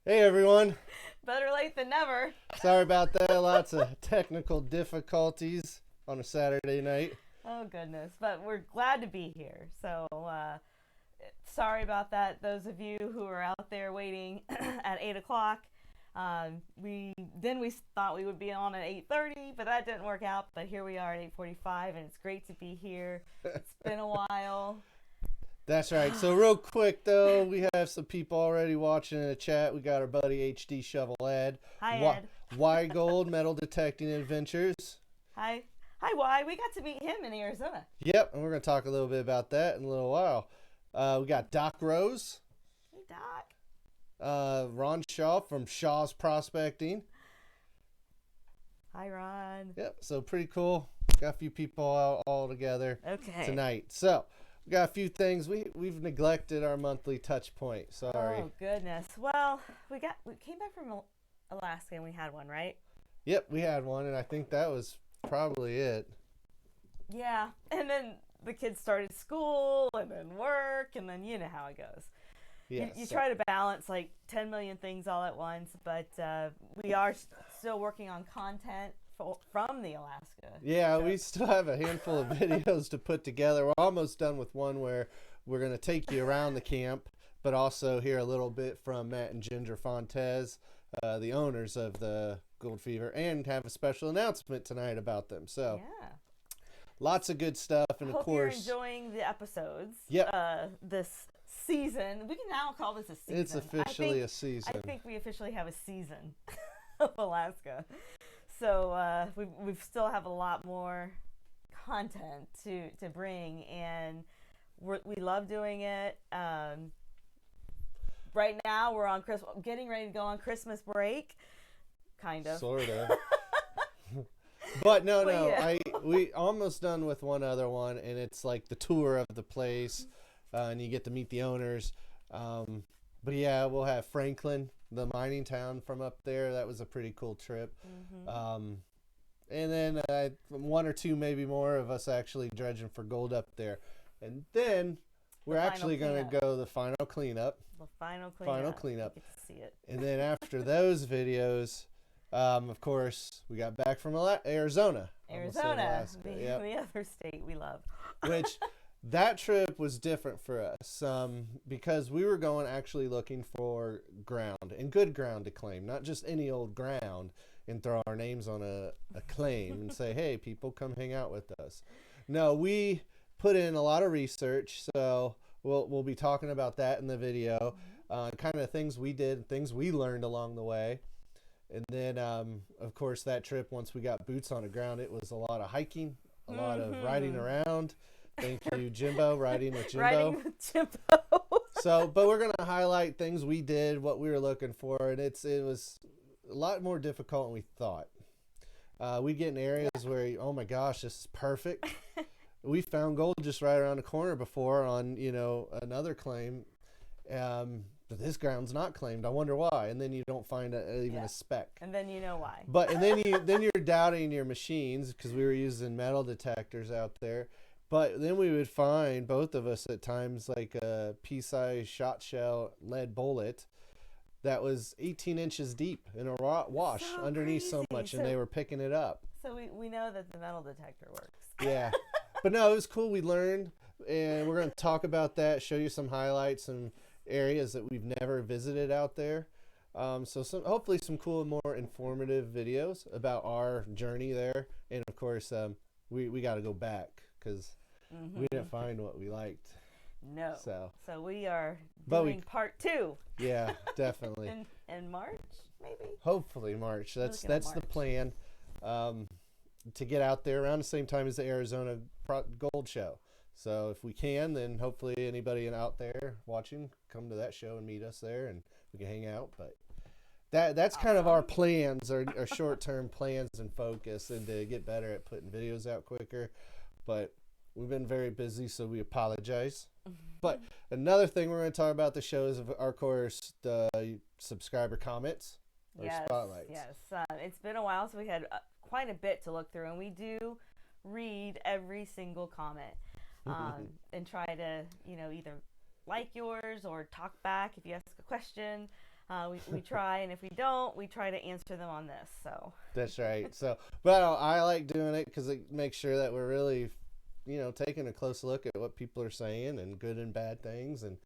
Hey everyone, Better late than never. sorry about that. Lots of technical difficulties on a Saturday night. Oh, goodness. But we're glad to be here. Sorry about that. Those of you who are out there waiting at 8 o'clock. We thought we would be on at 8:30, but that didn't work out. But here we are at 8:45, and it's great to be here. It's been a while. That's right. So real quick though, we have some people already watching in the chat. We got our buddy HD Shovel Ed, Hi, Y, Ed. y Gold Metal Detecting Adventures. Hi. Hi, Y. We got to meet him in Arizona. Yep, and we're gonna talk a little bit about that in a little while. We got Doc Rose, Hey, Doc. Ron Shaw from Shaw's Prospecting. Hi, Ron. Yep, so pretty cool. Got a few people all together Okay. tonight. So we got a few things. We've neglected our monthly touch point. Sorry. Oh, goodness. Well, we came back from Alaska and we had one, right? Yep, we had one, and I think that was probably it. Yeah. And then the kids started school and then work and then you know how it goes. Yeah. You try to balance like 10 million things all at once, but we are still working on content from the Alaska. Yeah, trip. we still have a handful of videos to put together. We're almost done with one where we're going to take you around the camp, but also hear a little bit from Matt and Ginger Fontes, the owners of the Gold Fever, and have a special announcement tonight about them. So Yeah. lots of good stuff, and of Hope course, you're enjoying the episodes. Yep. This season. We can now call this a season. it's officially a season. I think we officially have a season of Alaska. So we still have a lot more content to bring, and we love doing it. Right now we're on getting ready to go on Christmas break, kind of. Sort of. But no, But yeah. we almost done with one other one, and it's like the tour of the place, and you get to meet the owners. But yeah, we'll have Franklin, the mining town from up there. That was a pretty cool trip. Mm-hmm. And then one or two, maybe more of us actually dredging for gold up there. And then we're actually going to go the final cleanup. The final cleanup. Final cleanup. You get to see it. And then after those videos, of course, we got back from Arizona. Arizona, Yep. the other state we love. Which that trip was different for us because we were going actually looking for ground and good ground to claim, not just any old ground and throw our names on a claim and say, hey, people, come hang out with us. No, we put in a lot of research, so we'll be talking about that in the video, kind of things we did, things we learned along the way. And then, of course, that trip, once we got boots on the ground, it was a lot of hiking, a lot of riding around. Thank you, Jimbo, riding with Jimbo. Riding with Jimbo. So, but we're going to highlight things we did, what we were looking for, and it was a lot more difficult than we thought. We get in areas where, oh my gosh, this is perfect. We found gold just right around the corner before on, another claim. But this ground's not claimed. I wonder why. And then you don't find even a speck. And then you know why. But and then you're doubting your machines because we were using metal detectors out there. But then we would find, both of us at times, like a pea-sized shot shell lead bullet that was 18 inches deep in a wash So underneath so crazy. much, and they were picking it up. So we know that the metal detector works. Yeah. But no, it was cool. We learned, and we're going to talk about that, show you some highlights and areas that we've never visited out there. So hopefully some cool, more informative videos about our journey there. And of course, we got to go back because we didn't find what we liked. No. So we are But doing part 2 yeah, definitely. in March, maybe. Hopefully March. That's looking at the March. plan. To get out there around the same time as the Arizona Gold Show. So if we can, then hopefully anybody out there watching, come to that show and meet us there, and we can hang out. But that's kind of our plans, our short-term plans and focus, and to get better at putting videos out quicker. But we've been very busy, so we apologize. But another thing we're going to talk about the show is, of course, the subscriber comments or spotlights. Yes, it's been a while, so we had quite a bit to look through, and we do read every single comment and try to, either like yours or talk back if you ask a question. We try, and if we don't, we try to answer them on this. So That's right. So, but I like doing it because it makes sure that we're really, taking a close look at what people are saying and good and bad things, and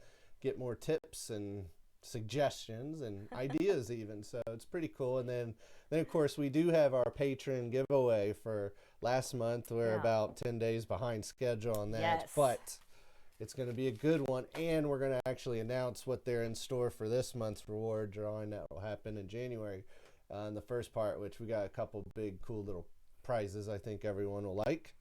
get more tips and suggestions and ideas even. So it's pretty cool. And then of course we do have our Patron giveaway for last month. We're about 10 days behind schedule on that. Yes. But it's going to be a good one, and we're going to actually announce what they're in store for this month's reward drawing that will happen in January in the first part, which we got a couple big cool little prizes I think everyone will like.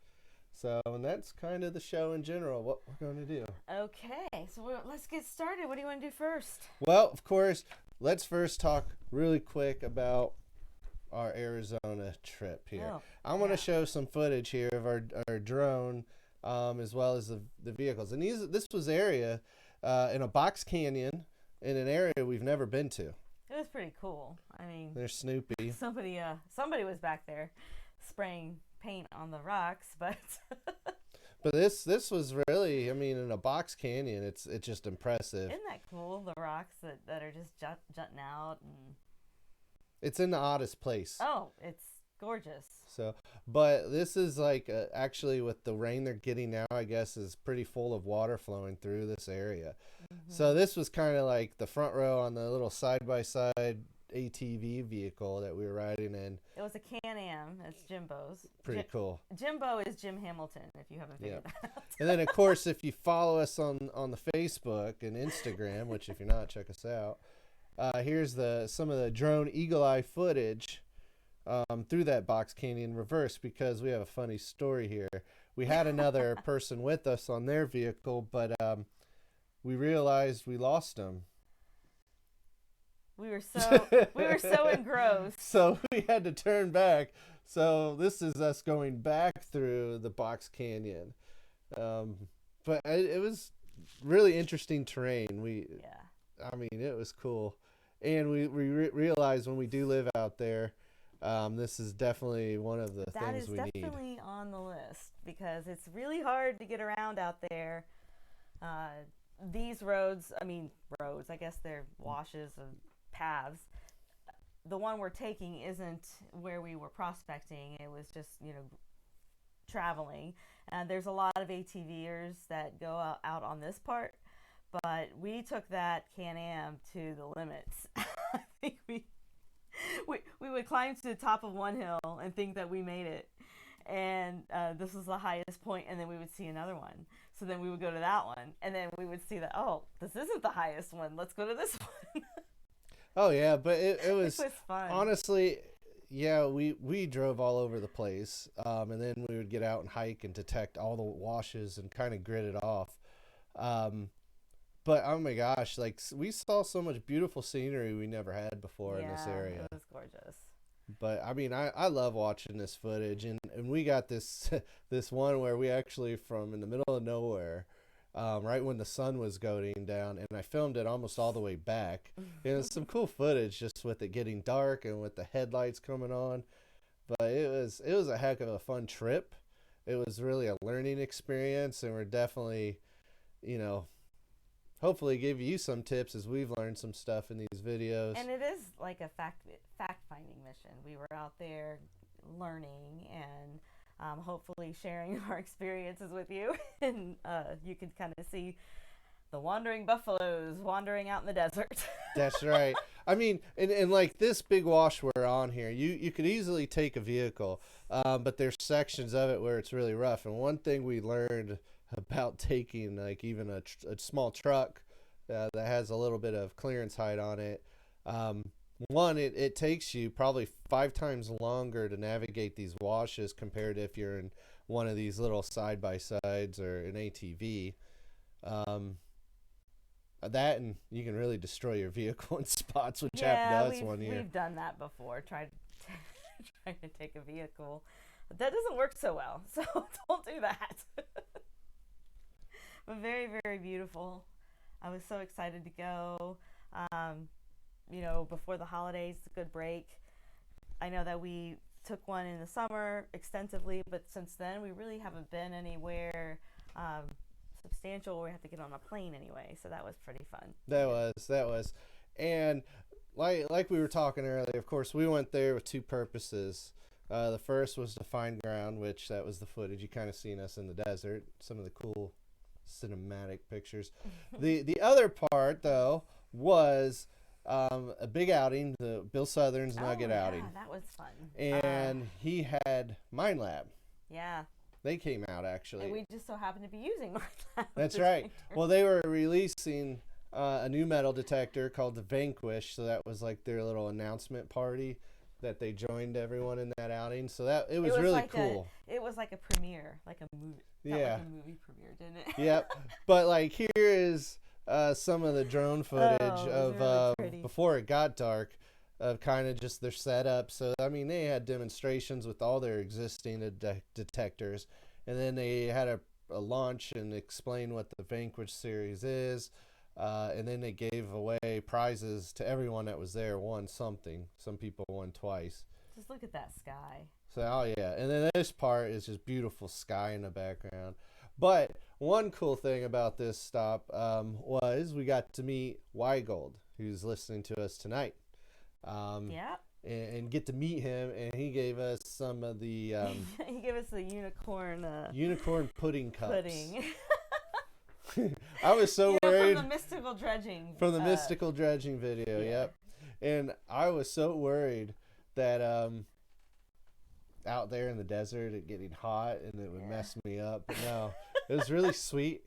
So, and that's kind of the show in general, what we're going to do. Okay, so let's get started. What do you want to do first? Well, of course, let's first talk really quick about our Arizona trip here. I'm going to show some footage here of our drone, as well as the vehicles. And this was area in a box canyon in an area we've never been to. It was pretty cool. I mean, there's Snoopy. Somebody was back there spraying paint on the rocks, but but this was really, I mean, in a box canyon, it's just impressive. Isn't that cool? The rocks that are just jutting out, and it's in the oddest place. Oh, it's gorgeous. So, but this is like actually with the rain they're getting now, I guess, is pretty full of water flowing through this area. Mm-hmm. So this was kind of like the front row on the little side-by-side ATV vehicle that we were riding in. It was a Can-Am. It's Jimbo's. Pretty cool. Jimbo is Jim Hamilton, if you haven't figured that out. And then, of course, if you follow us on the Facebook and Instagram, which if you're not, check us out. Here's some of the drone eagle eye footage through that box canyon reverse, because we have a funny story here. We had another person with us on their vehicle, but we realized we lost them. We were so engrossed. So we had to turn back. So this is us going back through the box canyon. But it was really interesting terrain. I mean, it was cool. And we realized when we do live out there, this is definitely one of the things we need. That is definitely on the list, because it's really hard to get around out there. These roads, I guess they're washes of paths. The one we're taking isn't where we were prospecting. It was just, traveling. And there's a lot of ATVers that go out on this part, but we took that Can-Am to the limits. I think we would climb to the top of one hill and think that we made it, and this was the highest point, and then we would see another one. So then we would go to that one, and then we would see that, oh, this isn't the highest one. Let's go to this one. Oh yeah, but it was fun. Honestly, yeah, we drove all over the place, and then we would get out and hike and detect all the washes and kind of grid it off. But oh my gosh, like we saw so much beautiful scenery we never had before in this area. It was gorgeous. But I mean, I love watching this footage, and we got this one where we actually from in the middle of nowhere, right when the sun was going down, and I filmed it almost all the way back. And it's some cool footage just with it getting dark and with the headlights coming on. But it was a heck of a fun trip. It was really a learning experience, and we're definitely, hopefully give you some tips as we've learned some stuff in these videos. And it is like a fact-finding mission. We were out there learning and hopefully sharing our experiences with you. And you can kind of see the wandering buffaloes wandering out in the desert. That's right. I mean, and like this big wash we're on here, you could easily take a vehicle, but there's sections of it where it's really rough. And one thing we learned about taking like even a small truck that has a little bit of clearance height on it, it takes you probably 5 times longer to navigate these washes compared to if you're in one of these little side-by-sides or an ATV. That, and you can really destroy your vehicle in spots, which happened to us one year. We've done that before, tried to take a vehicle, but that doesn't work so well, so don't do that. But very, very beautiful. I was so excited to go. Before the holidays, a good break. I know that we took one in the summer extensively, but since then we really haven't been anywhere substantial where we have to get on a plane anyway. So that was pretty fun. That was. And like we were talking earlier, of course, we went there with two purposes. The first was to find ground, which that was the footage. You kind of seen us in the desert, some of the cool cinematic pictures. The other part, though, was a big outing, the Bill Southern's Nugget outing. That was fun. And he had Mine Lab. Yeah. They came out, actually. And we just so happened to be using Mine Lab. That's right. Well, they were releasing a new metal detector called the Vanquish, so that was like their little announcement party that they joined everyone in that outing. So that it was really like cool. It was like a premiere, like a movie. Yeah. Like a movie premiere, didn't it? Yep. But like here is some of the drone footage of really before it got dark, of kind of just their setup. So I mean, they had demonstrations with all their existing detectors, and then they had a launch and explain what the Vanquish series is. And then they gave away prizes to everyone that was there, won something. Some people won twice. Just look at that sky. So, oh yeah. And then this part is just beautiful sky in the background. But one cool thing about this stop was we got to meet Weigold, who's listening to us tonight. Yeah. And get to meet him, and he gave us some of the... he gave us the unicorn... unicorn pudding cups. Pudding. I was so worried. From the mystical dredging. From the mystical dredging video, yeah. Yep. And I was so worried that out there in the desert it getting hot and it would mess me up. But no, it was really sweet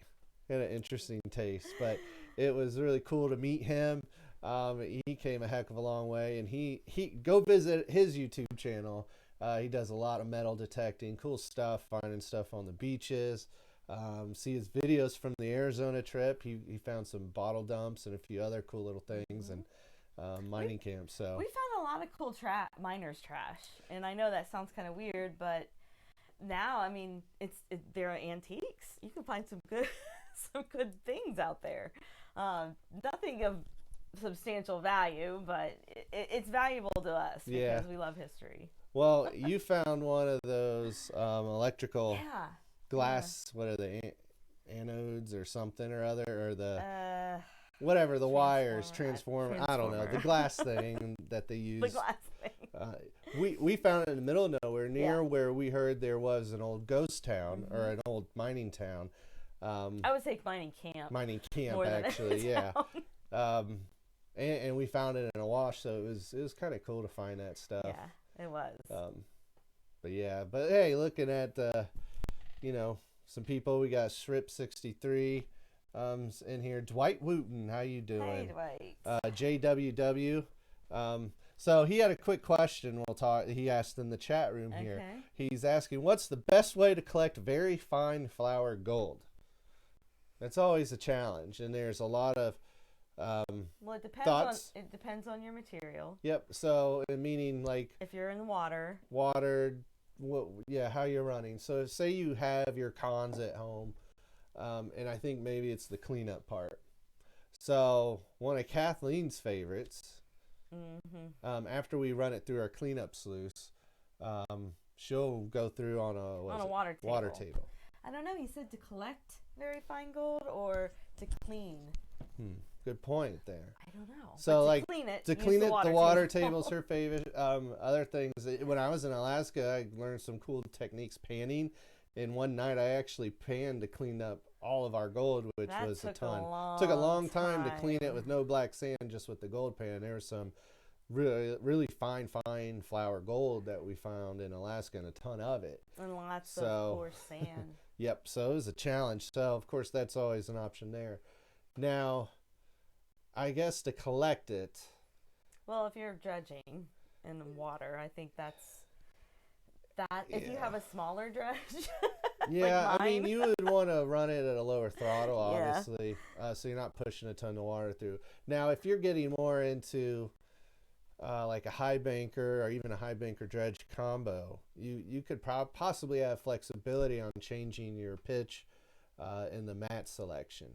and an interesting taste. But it was really cool to meet him. He came a heck of a long way, and he go visit his YouTube channel. He does a lot of metal detecting, cool stuff, finding stuff on the beaches. See his videos from the Arizona trip. He found some bottle dumps and a few other cool little things, and mining camps. So we found a lot of cool miners' trash, and I know that sounds kind of weird, but now I mean they're antiques. You can find some good things out there. Nothing of substantial value, but it's valuable to us because we love history. Well, you found one of those electrical. Yeah. Glass, what are they, anodes or something or other, or the whatever, the wires, transformer, I don't know, the glass thing that they use. The glass thing. We found it in the middle of nowhere, near where we heard there was an old ghost town, or an old mining town. I would say mining camp. Mining camp, actually, yeah. And we found it in a wash, so it was kind of cool to find that stuff. Yeah, it was. But hey, looking at some people. We got Shrip 63 in here. Dwight Wooten, how you doing? Hey, Dwight. JWW. So he had a quick question. He asked in the chat room here. He's asking, what's the best way to collect very fine flour gold? That's always a challenge, and there's a lot of well, it depends thoughts. It depends on your material. Yep. So meaning like if you're in the water. How you're running. So say you have your cons at home, and I think maybe it's the cleanup part. So one of Kathleen's favorites, after we run it through our cleanup sluice, she'll go through on a water table. I don't know. You said to collect very fine gold or to clean. Good point there. I don't know. So like to clean it, the water table's her favorite. Other things, when I was in Alaska, I learned some cool techniques panning. And one night I actually panned to clean up all of our gold, which was a ton. Took a long time to clean it with no black sand, just with the gold pan. There was some really, really fine flour gold that we found in Alaska, and a ton of it. And lots of coarse sand. Yep. So it was a challenge. So of course that's always an option there. Now, I guess to collect it. Well, if you're dredging in the water, I think that's that. If you have a smaller dredge. Yeah, I mean, you would want to run it at a lower throttle, obviously, so you're not pushing a ton of water through. Now, if you're getting more into like a high banker or even a high banker dredge combo, you could possibly have flexibility on changing your pitch in the mat selection.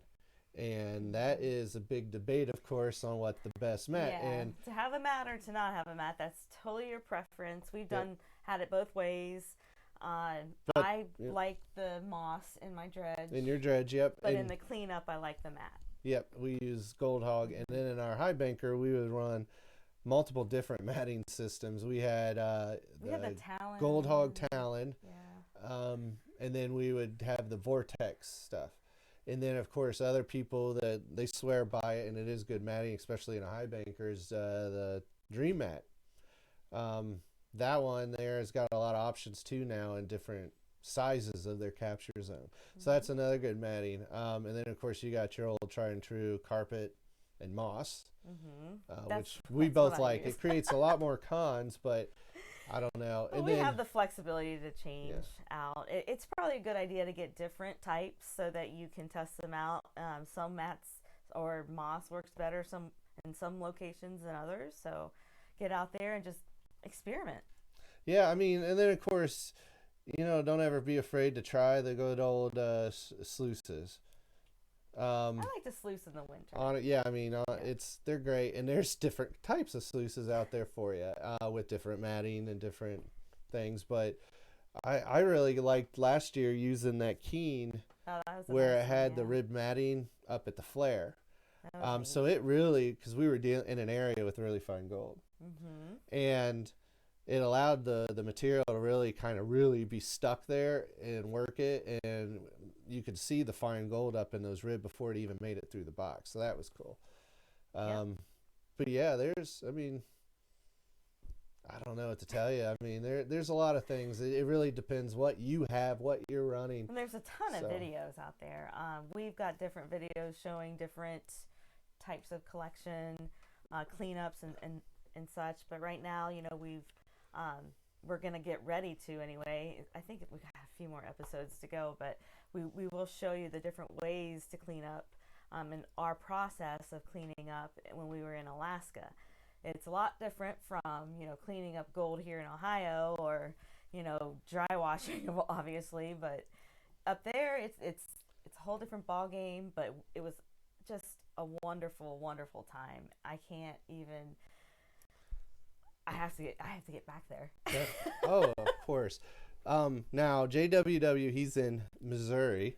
And that is a big debate, of course, on what the best mat. Yeah, and to have a mat or to not have a mat, that's totally your preference. We've had it both ways. I like the moss in my dredge. In your dredge, yep. But in the cleanup, I like the mat. Yep, we use Gold Hog. And then in our high banker, we would run multiple different matting systems. We had the Talon. Gold Hog Talon, Yeah. and then we would have the Vortex stuff. And then, of course, other people that they swear by it, and it is good matting, especially in a high banker, is the Dream Mat. That one there has got a lot of options too now in different sizes of their capture zone. So that's another good matting. And then, of course, you got your old tried and true carpet and moss, which we both like. It creates a lot more cons, but I don't know. Well, and we then, have the flexibility to change out. It's probably a good idea to get different types so that you can test them out. Some mats or moss works better in some locations than others. So get out there and just experiment. Yeah, I mean, and then of course, don't ever be afraid to try the good old sluices. I like to sluice in the winter. They're great, and there's different types of sluices out there for you with different matting and different things. But I really liked last year using that Keen where it had the rib matting up at the flare. So it really, because we were dealing in an area with really fine gold, and it allowed the material to really be stuck there and work it, and you could see the fine gold up in those ribs before it even made it through the box. So that was cool. But yeah, I don't know what to tell you. I mean, there's a lot of things. It really depends what you have, what you're running. And there's a ton of videos out there. We've got different videos showing different types of collection, cleanups and such. But right now, we're going to get ready to anyway. I think we've got a few more episodes to go, but we will show you the different ways to clean up and our process of cleaning up when we were in Alaska. It's a lot different from, cleaning up gold here in Ohio or, dry washing, obviously. But up there, it's a whole different ball game. But it was just a wonderful, wonderful time. I have to get back there. Oh, of course. Now JWW, he's in Missouri.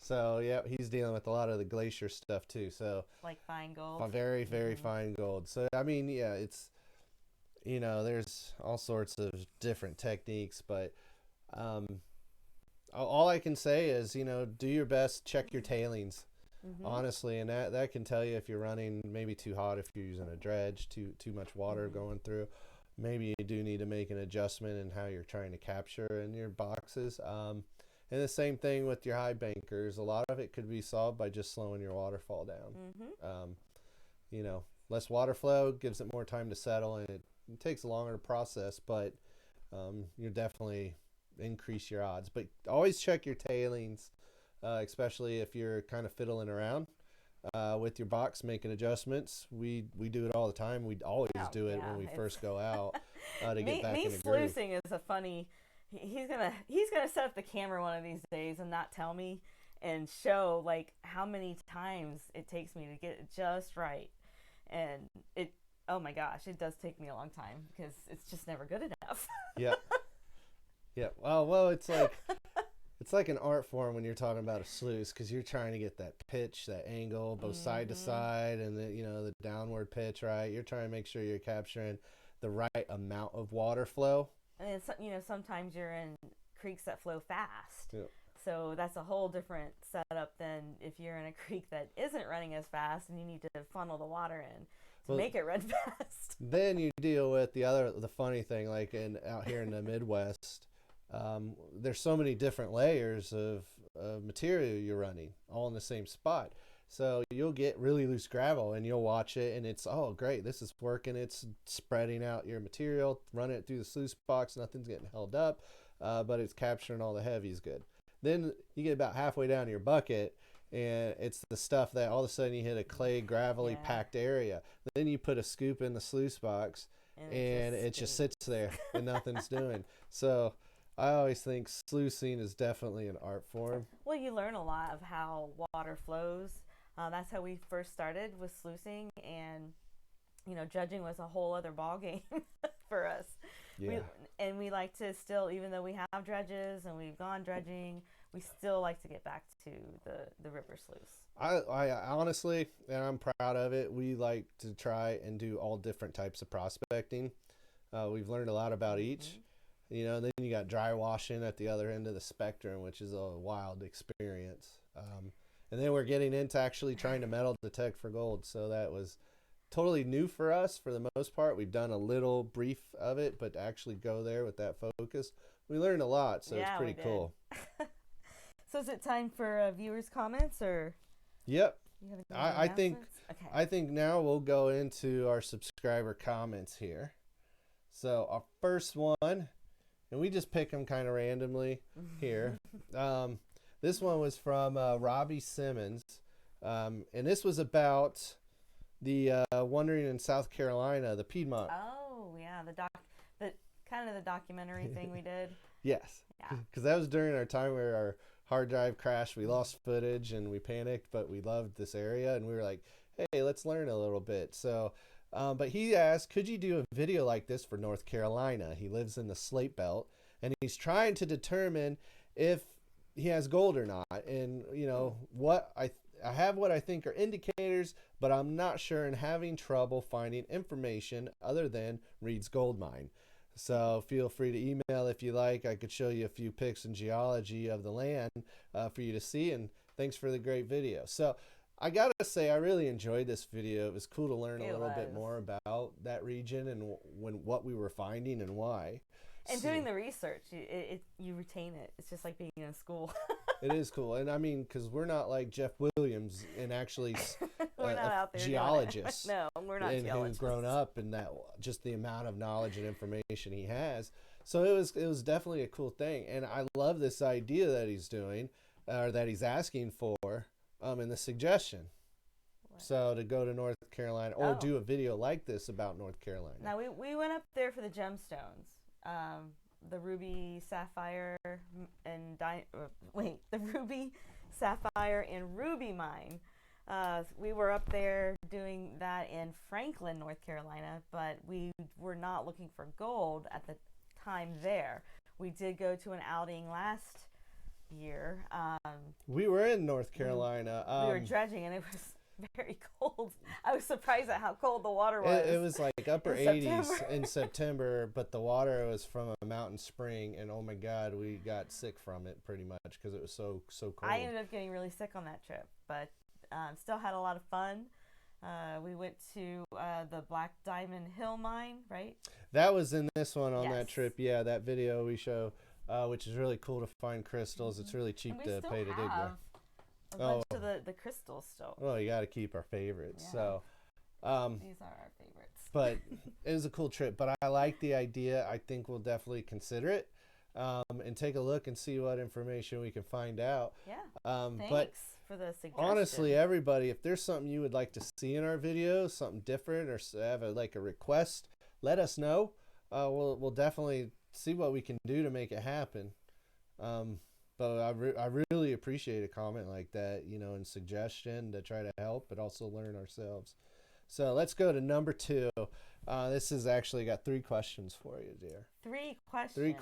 So, yeah, he's dealing with a lot of the glacier stuff, too. So like fine gold. Very, very fine gold. So, I mean, yeah, it's, there's all sorts of different techniques. But all I can say is, do your best, check your tailings, honestly. And that can tell you if you're running maybe too hot, if you're using a dredge, too much water going through. Maybe you do need to make an adjustment in how you're trying to capture in your boxes. And the same thing with your high bankers. A lot of it could be solved by just slowing your waterfall down. Less water flow gives it more time to settle, and it takes longer to process, but you definitely increase your odds. But always check your tailings, especially if you're kind of fiddling around with your box, making adjustments. We do it all the time. We always do it when we first go out to get back in the groove. Me sluicing is a funny... He's gonna set up the camera one of these days and not tell me and show like how many times it takes me to get it just right. And oh my gosh, it does take me a long time because it's just never good enough. Yeah. Well, it's like an art form when you're talking about a sluice, because you're trying to get that pitch, that angle, both side to side, and the downward pitch, right? You're trying to make sure you're capturing the right amount of water flow. And it's, sometimes you're in creeks that flow fast. Yeah. So that's a whole different setup than if you're in a creek that isn't running as fast and you need to funnel the water in to make it run fast. Then you deal with the funny thing, like out here in the Midwest, there's so many different layers of material you're running all in the same spot. So you'll get really loose gravel and you'll watch it and it's, oh, great, this is working. It's spreading out your material, running it through the sluice box. Nothing's getting held up, but it's capturing all the heavies good. Then you get about halfway down your bucket and it's the stuff that all of a sudden you hit a clay, gravelly, packed area. Then you put a scoop in the sluice box and it just sits there and nothing's doing. So I always think sluicing is definitely an art form. Well, you learn a lot of how water flows. That's how we first started with sluicing, and judging was a whole other ball game for us. Yeah. We like to still, even though we have dredges and we've gone dredging, we still like to get back to the river sluice. I honestly, and I'm proud of it, we like to try and do all different types of prospecting. We've learned a lot about each. You know, then you got dry washing at the other end of the spectrum, which is a wild experience. And then we're getting into actually trying to metal detect for gold. So that was totally new for us for the most part. We've done a little brief of it, but to actually go there with that focus, we learned a lot. So it's pretty cool. So is it time for viewers' comments or? Yep. You have any I think okay. I think now we'll go into our subscriber comments here. So our first one, and we just pick them kind of randomly here. This one was from Robbie Simmons, and this was about the wandering in South Carolina, the Piedmont. Oh yeah, the kind of the documentary thing we did. Yes. Yeah. Because that was during our time where our hard drive crashed. We lost footage and we panicked, but we loved this area and we were like, hey, let's learn a little bit. So, but he asked, could you do a video like this for North Carolina? He lives in the Slate Belt and he's trying to determine if he has gold or not. And, you know, what I have what I think are indicators, but I'm not sure and having trouble finding information other than Reed's Gold Mine. So feel free to email if you like. I could show you a few pics and geology of the land for you to see. And thanks for the great video. So I got to say, I really enjoyed this video. It was cool to learn a little bit more about that region and what we were finding and why. And doing the research, you retain it. It's just like being in school. It is cool. And I mean, because we're not like Jeff Williams and actually we're not out there geologists. No, we're not geologists. Who's grown up and that just the amount of knowledge and information he has. So it was definitely a cool thing. And I love this idea that he's doing or that he's asking for in the suggestion. What? So to go to North Carolina or do a video like this about North Carolina. Now we went up there for the gemstones. The ruby, sapphire, and the ruby, sapphire, and ruby mine. We were up there doing that in Franklin, North Carolina, but we were not looking for gold at the time there. We did go to an outing last year. We were in North Carolina. We were dredging, and it was very cold. I was surprised at how cold the water was. It was like upper 80s in September, but the water was from a mountain spring, and oh my God, we got sick from it pretty much because it was so cold. I ended up getting really sick on that trip, but still had a lot of fun. We went to the Black Diamond Hill mine, right? That was in this one on that trip. Yeah, that video we show, which is really cool to find crystals. It's really cheap to pay to dig there. A bunch of the crystals still. Well, you got to keep our favorites. Yeah. So, these are our favorites. But it was a cool trip. But I like the idea. I think we'll definitely consider it and take a look and see what information we can find out. Yeah. Thanks for the suggestion. Honestly, everybody, if there's something you would like to see in our videos, something different, or have a request, let us know. We'll definitely see what we can do to make it happen. But I really appreciate a comment like that, you know, and suggestion to try to help, but also learn ourselves. So let's go to number 2. This has actually got 3 questions for you, dear. 3 questions.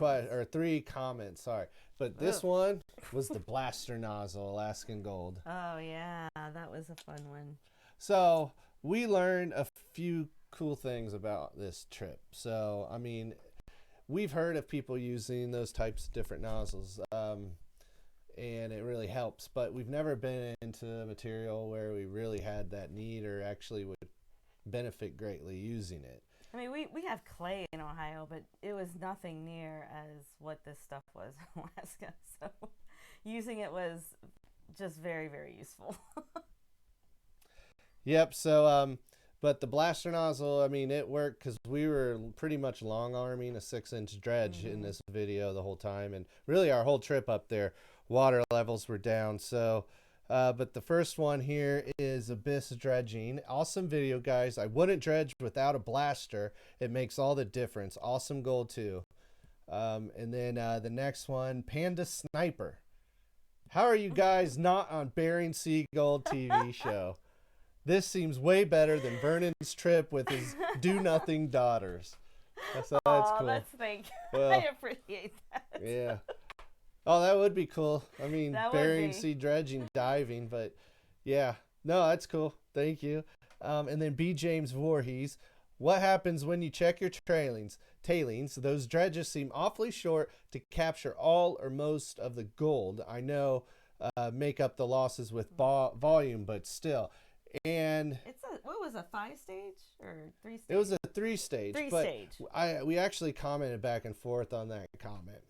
3 comments, sorry. But this one was the blaster nozzle, Alaskan Gold. Oh, yeah, that was a fun one. So we learned a few cool things about this trip. So, I mean, we've heard of people using those types of different nozzles, and it really helps. But we've never been into a material where we really had that need or actually would benefit greatly using it. I mean, we have clay in Ohio, but it was nothing near as what this stuff was in Alaska. So using it was just very, very useful. Yep. So, but the blaster nozzle, I mean, it worked because we were pretty much long arming a 6-inch dredge in this video the whole time. And really our whole trip up there, water levels were down. So, but the first one here is Abyss Dredging. Awesome video, guys. I wouldn't dredge without a blaster. It makes all the difference. Awesome gold too. And then the next one, Panda Sniper. How are you guys not on Bering Sea Gold TV show? This seems way better than Vernon's trip with his do-nothing daughters. So that's cool. Thank you. I appreciate that. Yeah. Oh, that would be cool. I mean, That would Bering be. Sea dredging, diving, but yeah, no, that's cool. Thank you. And then B. James Voorhees. What happens when you check your tailings? Those dredges seem awfully short to capture all or most of the gold. I know, make up the losses with volume, but still. And It's a what was a 5-stage or 3-stage? it was a 3-stage, Three but stage. we actually commented back and forth on that comment.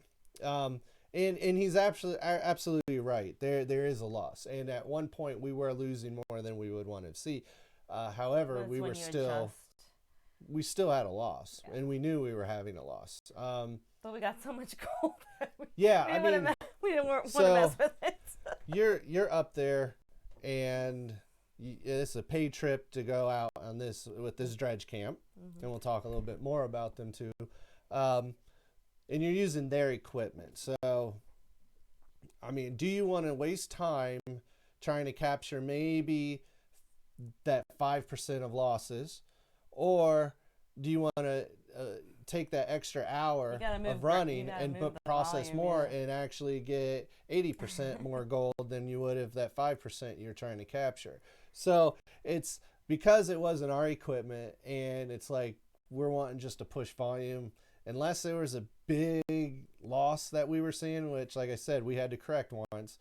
And he's absolutely right. There is a loss, and at one point we were losing more than we would want to see. However, That's we when were you still adjust. we still had a loss, Yeah. and we knew we were having a loss. But we got so much gold. Yeah, we I didn't mean, we didn't want to so mess with it. you're up there, and it's a paid trip to go out on this with this dredge camp, and we'll talk a little bit more about them too. And you're using their equipment. So, I mean, do you want to waste time trying to capture maybe that 5% of losses, or do you want to take that extra hour of running and process volume, more yeah. and actually get 80% more gold than you would if that 5% you're trying to capture? So it's because it wasn't our equipment, and it's like we're wanting just to push volume. Unless there was a big loss that we were seeing, which, like I said, we had to correct once,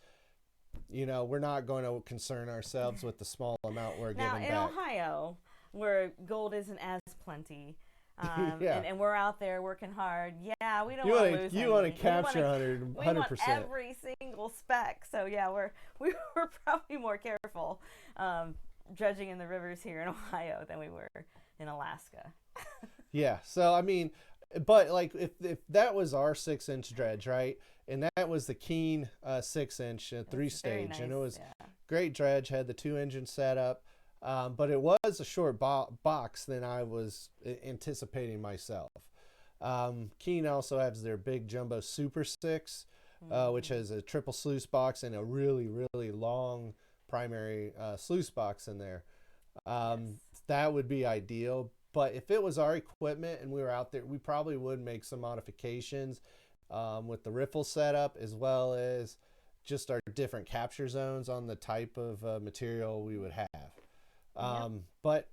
we're not going to concern ourselves with the small amount we're Now giving in back. Ohio, where gold isn't as plenty, Yeah. and we're out there working hard. Yeah, we don't You want wanna- to lose. you any. wanna We capture wanna- 100%. We want every single speck. So yeah, we were probably more careful dredging in the rivers here in Ohio than we were in Alaska. Yeah. So, I mean, but like if that was our 6-inch dredge, right? And that was the Keen 6-inch 3-stage, Nice, and it was yeah. great dredge, had the 2-engine setup. But it was a short box than I was anticipating myself. Keen also has their big jumbo Super 6, which has a triple sluice box and a really, really long primary sluice box in there. Yes. That would be ideal. But if it was our equipment and we were out there, we probably would make some modifications with the riffle setup, as well as just our different capture zones on the type of material we would have. But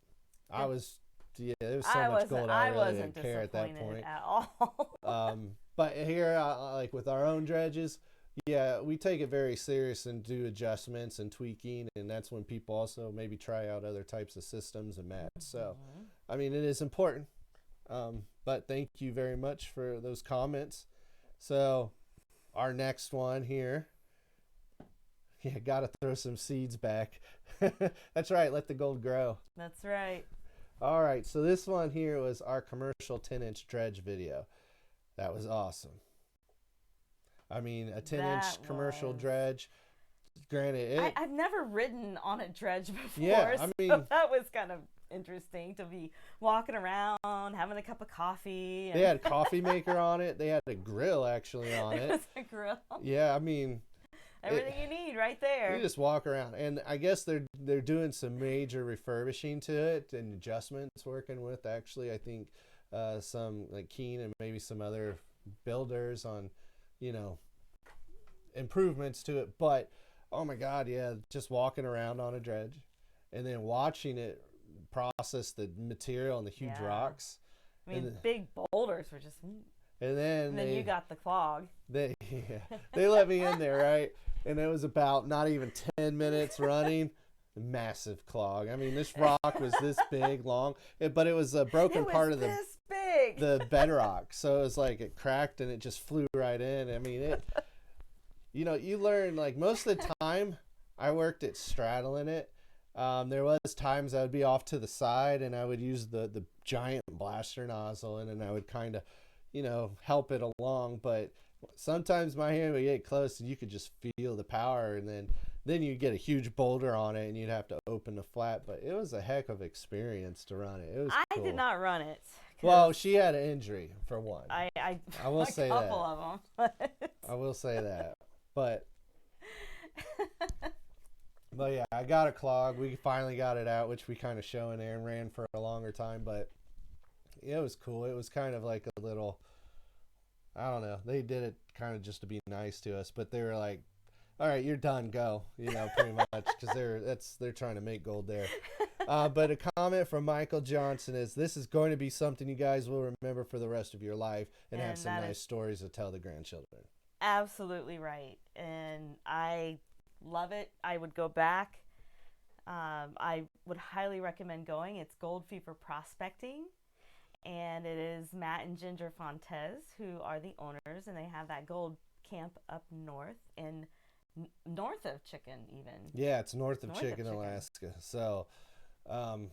I was, there was so much gold, I really didn't care at that point. At all. But here, like with our own dredges, yeah, we take it very serious and do adjustments and tweaking, and that's when people also maybe try out other types of systems and mats. So, I mean, it is important. But thank you very much for those comments. So, our next one here. Yeah, got to throw some seeds back. That's right, let the gold grow. That's right. All right, so this one here was our commercial 10-inch dredge video. That was awesome. I mean, a 10-inch commercial dredge. Granted, I've never ridden on a dredge before. Yeah, I mean, so that was kind of interesting to be walking around, having a cup of coffee. They had a coffee maker on it. They had a grill actually on it. It was a grill. Yeah, I mean, everything you need right there. You just walk around, and I guess they're doing some major refurbishing to it and adjustments. Working with actually, I think some like Keen and maybe some other builders on, improvements to it. But oh my God, yeah, just walking around on a dredge, and then watching it process the material and the huge rocks. I mean, big boulders were just. And then you got the clog. They let me in there, right? And it was about not even 10 minutes running. Massive clog. I mean, this rock was this big, long, but it was a broken part of the bedrock. So it was like it cracked and it just flew right in. I mean, you learn, like, most of the time I worked at straddling it. There was times I would be off to the side and I would use the giant blaster nozzle and I would kind of, help it along. But sometimes my hand would get close and you could just feel the power, and then you'd get a huge boulder on it and you'd have to open the flat. But it was a heck of experience to run it. It was cool. I did not run it. Well, she had an injury for one. I will say that. A couple of them. I will say that. But yeah, I got a clog. We finally got it out, which we kind of show in there, and ran for a longer time. But it was cool. It was kind of like a little, I don't know. They did it kind of just to be nice to us, but they were like, "All right, you're done. Go." Pretty much because they're trying to make gold there. But a comment from Michael Johnson is, "This is going to be something you guys will remember for the rest of your life and have some nice stories to tell the grandchildren." Absolutely right, and I love it. I would go back. I would highly recommend going. It's Gold Fever Prospecting, and it is Matt and Ginger Fontes who are the owners, and they have that gold camp up north north of Chicken even. Yeah, it's north of Chicken, Alaska. So, and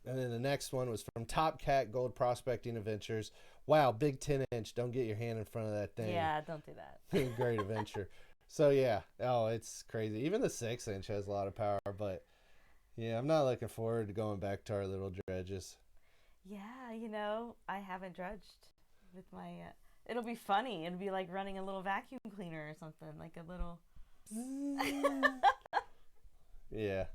then the next one was from Top Cat Gold Prospecting Adventures. Wow, big 10-inch. Don't get your hand in front of that thing. Yeah, don't do that. Great adventure. So, yeah. Oh, it's crazy. Even the 6-inch has a lot of power, but yeah, I'm not looking forward to going back to our little dredges. Yeah, I haven't dredged with my. It'll be funny. It'll be like running a little vacuum cleaner or something, like a little. Yeah,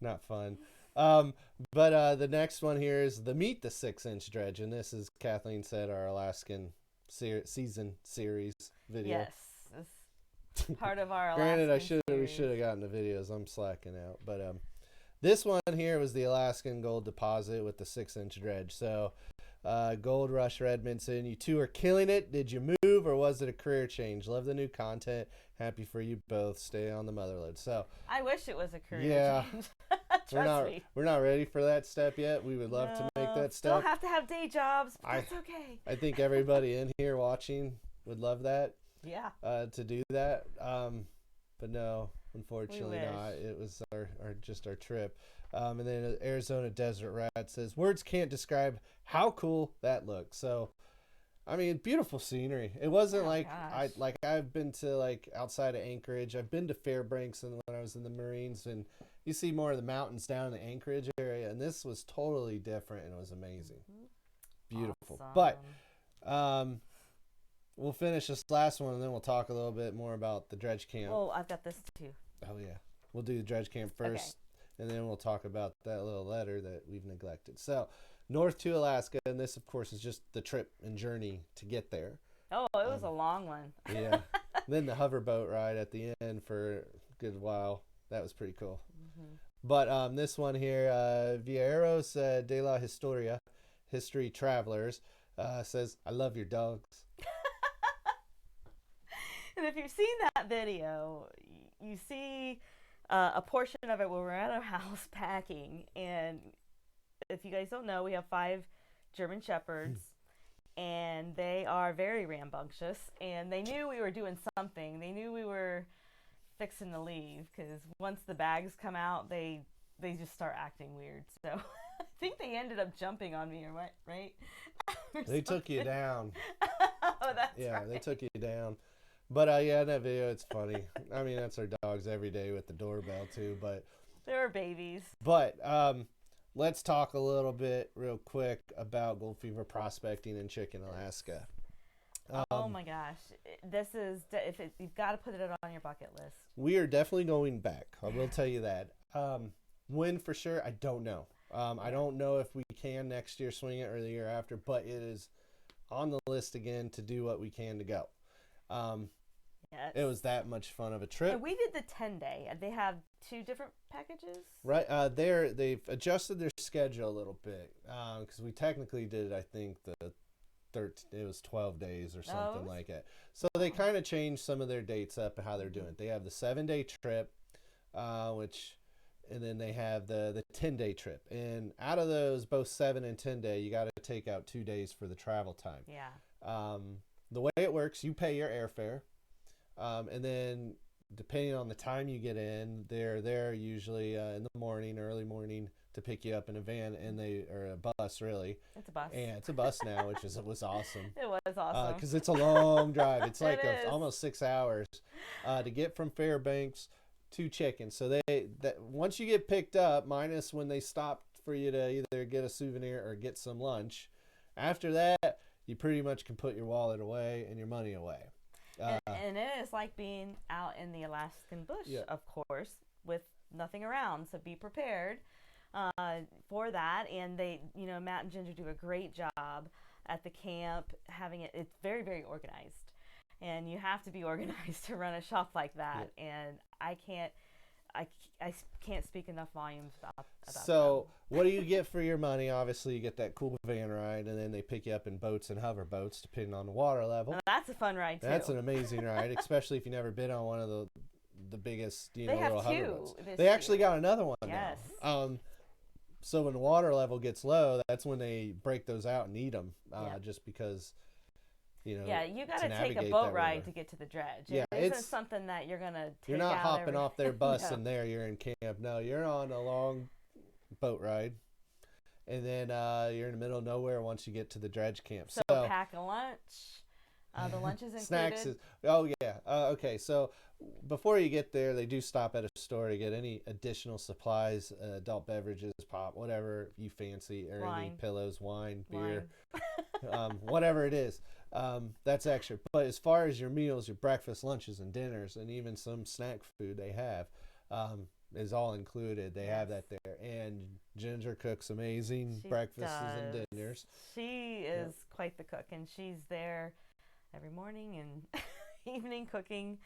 not fun. But the next one here is the Meet the 6-inch dredge, and this is, Kathleen said, our Alaskan season series video. Yes, it's part of our Alaskan Granted, we series. should have gotten the videos. I'm slacking out, but this one here was the Alaskan Gold Deposit with the 6-inch dredge. So, Gold Rush Redmondson, you two are killing it. Did you move, or was it a career change? Love the new content. Happy for you both. Stay on the motherload. So I wish it was a career change. Trust me. We're not ready for that step yet. We would love to make that step. Still have to have day jobs, but that's okay. I think everybody in here watching would love that. Yeah. To do that. But no, unfortunately not. It was our trip. And then Arizona Desert Rat says, words can't describe how cool that looks. So, I mean, beautiful scenery. It wasn't I've been to outside of Anchorage. I've been to Fairbanks and when I was in the Marines, and you see more of the mountains down in the Anchorage area, and this was totally different and it was amazing. Beautiful. Awesome. But we'll finish this last one and then we'll talk a little bit more about the dredge camp. Oh, I've got this too. Oh yeah. We'll do the dredge camp first. Okay. And then we'll talk about that little letter that we've neglected. So, north to Alaska, and this, of course, is just the trip and journey to get there. Oh, it was a long one. Yeah. Then the hoverboat ride at the end for a good while. That was pretty cool. Mm-hmm. But this one here, Vieros de la Historia, History Travelers, says, I love your dogs. And if you've seen that video, you see a portion of it where we're at our house packing, and if you guys don't know, we have 5 German Shepherds, and they are very rambunctious, and they knew we were doing something. They knew we were fixing to leave, because once the bags come out, they just start acting weird. So I think they ended up jumping on me, or what, right? They took you down. Oh, that's right. They took you down. But yeah, in that video, it's funny. I mean, that's our dogs every day with the doorbell too. But they were babies. But let's talk a little bit real quick about gold fever prospecting in Chicken, Alaska. Oh my gosh, this is you've got to put it on your bucket list. We are definitely going back. I will tell you that. When for sure, I don't know. I don't know if we can next year swing it or the year after, but it is on the list again to do what we can to go. Yes. It was that much fun of a trip. And we did the 10-day. They have 2 different packages. Right. They've adjusted their schedule a little bit because we technically did, I think, it was 12 days or something like that. So they kind of changed some of their dates up and how they're doing it. They have the 7-day trip, and then they have the 10-day trip. And out of those, both 7 and 10-day, you got to take out 2 days for the travel time. Yeah. The way it works, you pay your airfare. And then depending on the time you get in, they're there usually in the morning, early morning, to pick you up in a van or a bus, really. It's a bus. And it's a bus now, which was awesome. It was awesome. Because it's a long drive. It's like almost 6 hours to get from Fairbanks to Chicken. So once you get picked up, minus when they stop for you to either get a souvenir or get some lunch, after that, you pretty much can put your wallet away and your money away. And it is like being out in the Alaskan bush, of course, with nothing around. So be prepared for that. And they, Matt and Ginger do a great job at the camp, having it's very, very organized. And you have to be organized to run a shop like that. Yeah. And I can't speak enough volumes about so them. What do you get for your money? Obviously, you get that cool van ride, and then they pick you up in boats and hover boats, depending on the water level. That's a fun ride, too. That's an amazing ride, especially if you've never been on one of the biggest, they little have hover two boats. They actually got another one yes. now. So when the water level gets low, that's when they break those out and eat them, just because, Yeah, you got to take a boat ride to get to the dredge. Yeah, it isn't something that you're going to take You're not out hopping off their bus no. and there you're in camp. No, you're on a long boat ride. And then you're in the middle of nowhere once you get to the dredge camp. So pack a lunch. The lunch is included. Snacks okay, so before you get there, they do stop at a store to get any additional supplies, adult beverages, pop, whatever you fancy, or any pillows, wine, beer, whatever it is. That's extra. But as far as your meals, your breakfast, lunches, and dinners, and even some snack food they have, is all included. They have that there. And Ginger cooks amazing breakfasts and dinners. She is quite the cook, and she's there every morning and evening cooking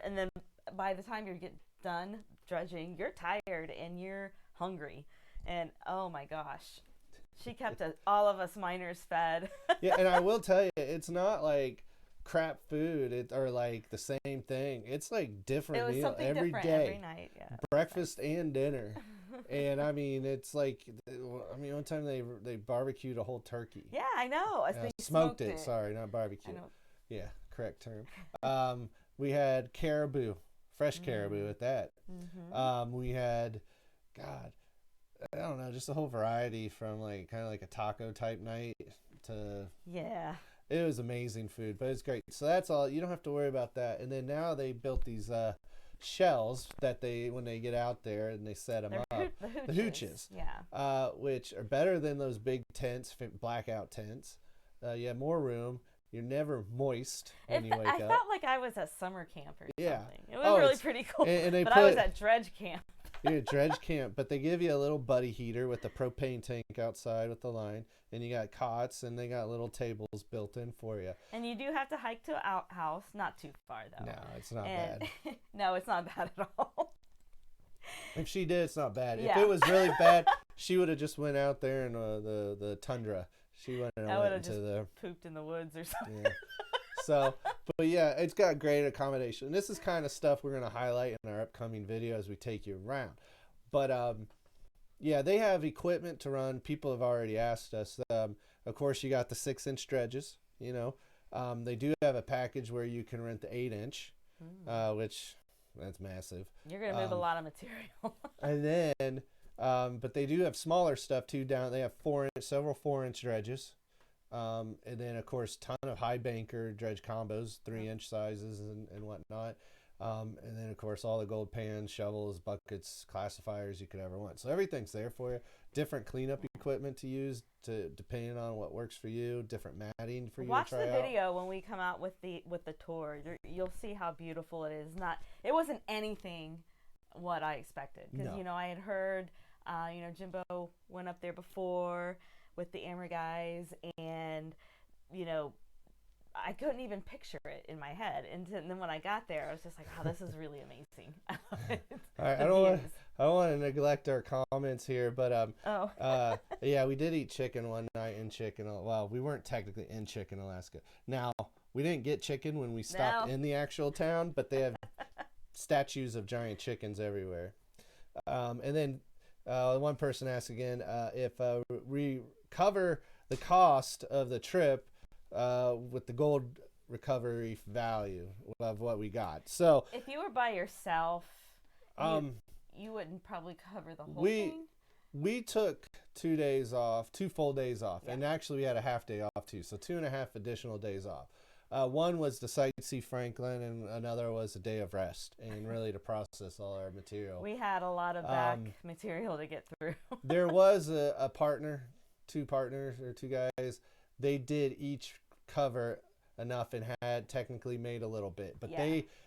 and then by the time you get done dredging, you're tired and you're hungry. And oh my gosh, she kept all of us miners fed. Yeah, and I will tell you, it's not like crap food or like the same thing. It's like different meal every day. Every night, yeah. Breakfast and dinner. And I mean, it's like, one time they barbecued a whole turkey. Yeah, I know. They smoked it. Sorry, not barbecue. I know. Yeah, correct term. We had caribou, fresh caribou at that. Mm-hmm. We had, I don't know, just a whole variety from like kind of like a taco type night to. Yeah. It was amazing food, but it's great. So that's all. You don't have to worry about that. And then now they built these shells that when they get out there and they set them up. The hooches. Yeah. Which are better than those big tents, blackout tents. You have more room. You're never moist when you wake up. I felt like I was at summer camp or something. It was really pretty cool. And I was at dredge camp. You're at dredge camp, but they give you a little buddy heater with the propane tank outside with the line, and you got cots, and they got little tables built in for you. And you do have to hike to an outhouse, not too far though. No, it's not bad. No, it's not bad at all. If she did, it's not bad. Yeah. If it was really bad, she would have just went out there in the tundra. She went into pooped in the woods or something. Yeah. So, but yeah, it's got great accommodation. And this is kind of stuff we're going to highlight in our upcoming video as we take you around. But yeah, they have equipment to run. People have already asked us. Of course, you got the 6-inch dredges. They do have a package where you can rent the 8-inch, which that's massive. You're going to move a lot of material. And then. But they do have smaller stuff too down. They have several 4-inch dredges. And then of course, ton of high banker dredge combos, 3-inch sizes and whatnot. And then of course, all the gold pans, shovels, buckets, classifiers you could ever want. So everything's there for you. Different cleanup equipment to use depending on what works for you. Different matting for you Watch to try the video when we come out with the tour. You'll see how beautiful it is. It wasn't anything what I expected because I had heard Jimbo went up there before with the Amber guys, and I couldn't even picture it in my head, and then when I got there I was just like, wow, this is really amazing. I love it. All right, I don't want to neglect our comments here, but yeah, we did eat chicken one night in we weren't technically in Chicken, Alaska. Now we didn't get chicken when we stopped in the actual town, but they have statues of giant chickens everywhere. And then one person asked again if we cover the cost of the trip with the gold recovery value of what we got. So if you were by yourself, you wouldn't probably cover the whole thing. We took 2 days off, 2 full days off, and actually we had a half day off too, so 2.5 additional days off. One was to sightsee Franklin, and another was a day of rest, and really to process all our material. We had a lot of back material to get through. There was a partner, 2 partners or 2 guys. They did each cover enough and had technically made a little bit, but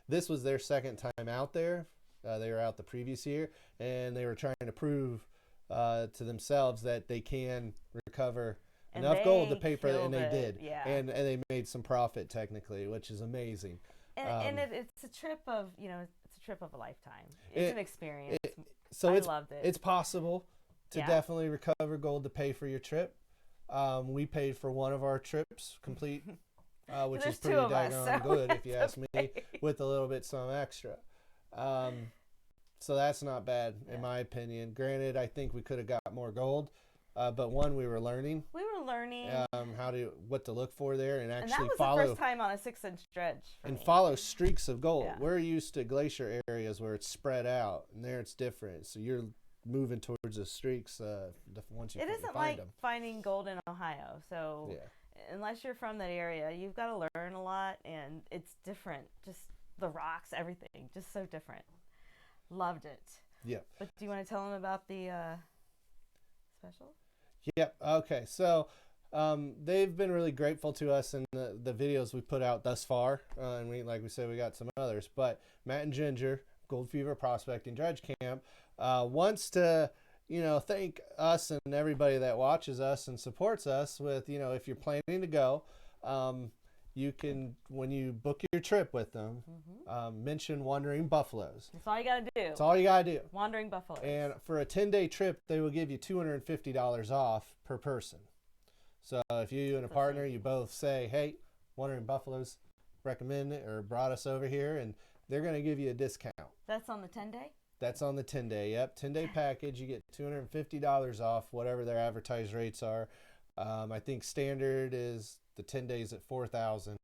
this was their second time out there. They were out the previous year, and they were trying to prove to themselves that they can recover enough gold to pay for it, and they killed it. did. Yeah. And they made some profit technically, which is amazing. And it's a trip of, it's a trip of a lifetime. It's an experience. I loved it. It's possible to definitely recover gold to pay for your trip. We paid for one of our trips complete, which is pretty daggone good if you ask me, with a little bit some extra. So that's not bad in my opinion. Granted, I think we could have got more gold, but one, we were learning. What to look for there, and actually and that was the first time on a 6-inch dredge for me. Follow streaks of gold. Yeah. We're used to glacier areas where it's spread out, and there it's different. So you're moving towards the streaks once you find them. It isn't like finding gold in Ohio. So unless you're from that area, you've got to learn a lot, and it's different. Just the rocks, everything, just so different. Loved it. Yeah. But do you want to tell them about the special? Yep. Okay. So they've been really grateful to us in the videos we put out thus far. And like we said, we got some others. But Matt and Ginger, Gold Fever Prospecting Dredge Camp, wants to, thank us and everybody that watches us and supports us with, if you're planning to go, you can, when you book your trip with them, mention Wandering Buffaloes. That's all you got to do. That's all you got to do. Wandering Buffaloes. And for a 10-day trip, they will give you $250 off per person. So if you and a partner, you both say, hey, Wandering Buffaloes recommend it or brought us over here, and they're going to give you a discount. That's on the 10-day? That's on the 10-day, yep. 10-day package, you get $250 off whatever their advertised rates are. I think standard is the 10 days at $4,000.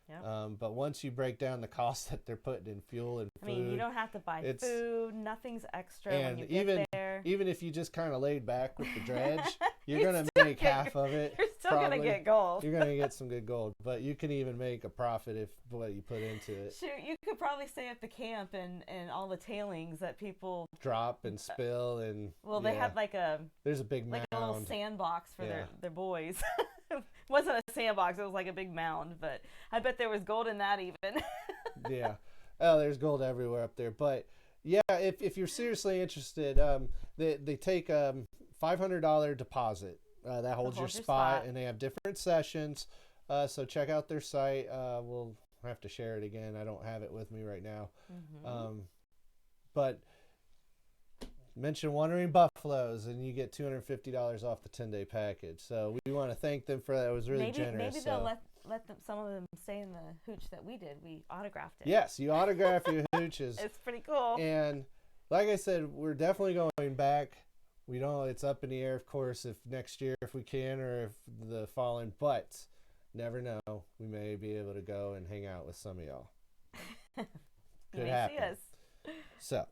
Yep. But once you break down the cost that they're putting in fuel and food, you don't have to buy food. Nothing's extra when you get there. Even if you just kind of laid back with the dredge, you're going to make half of it. You're still going to get gold. You're going to get some good gold. But you can even make a profit if what you put into it. Shoot, you could probably stay at the camp and all the tailings that people drop and spill. And well, they have there's a big mound. A little sandbox for their boys. It wasn't a sandbox, it was like a big mound, but I bet there was gold in that even. Yeah. Oh, there's gold everywhere up there. But yeah, if you're seriously interested, they take a $500 deposit that holds your spot, and they have different sessions. So check out their site. We'll have to share it again. I don't have it with me right now. But mention Wandering Buffaloes, and you get $250 off the 10-day package. So we want to thank them for that. It was really generous. Maybe they'll let some of them stay in the hooch that we did. We autographed it. Yes, you autograph your hooches. It's pretty cool. And like I said, we're definitely going back. We don't. It's up in the air, of course, if next year if we can, or if the following. But never know. We may be able to go and hang out with some of y'all. Could happen. See us. So.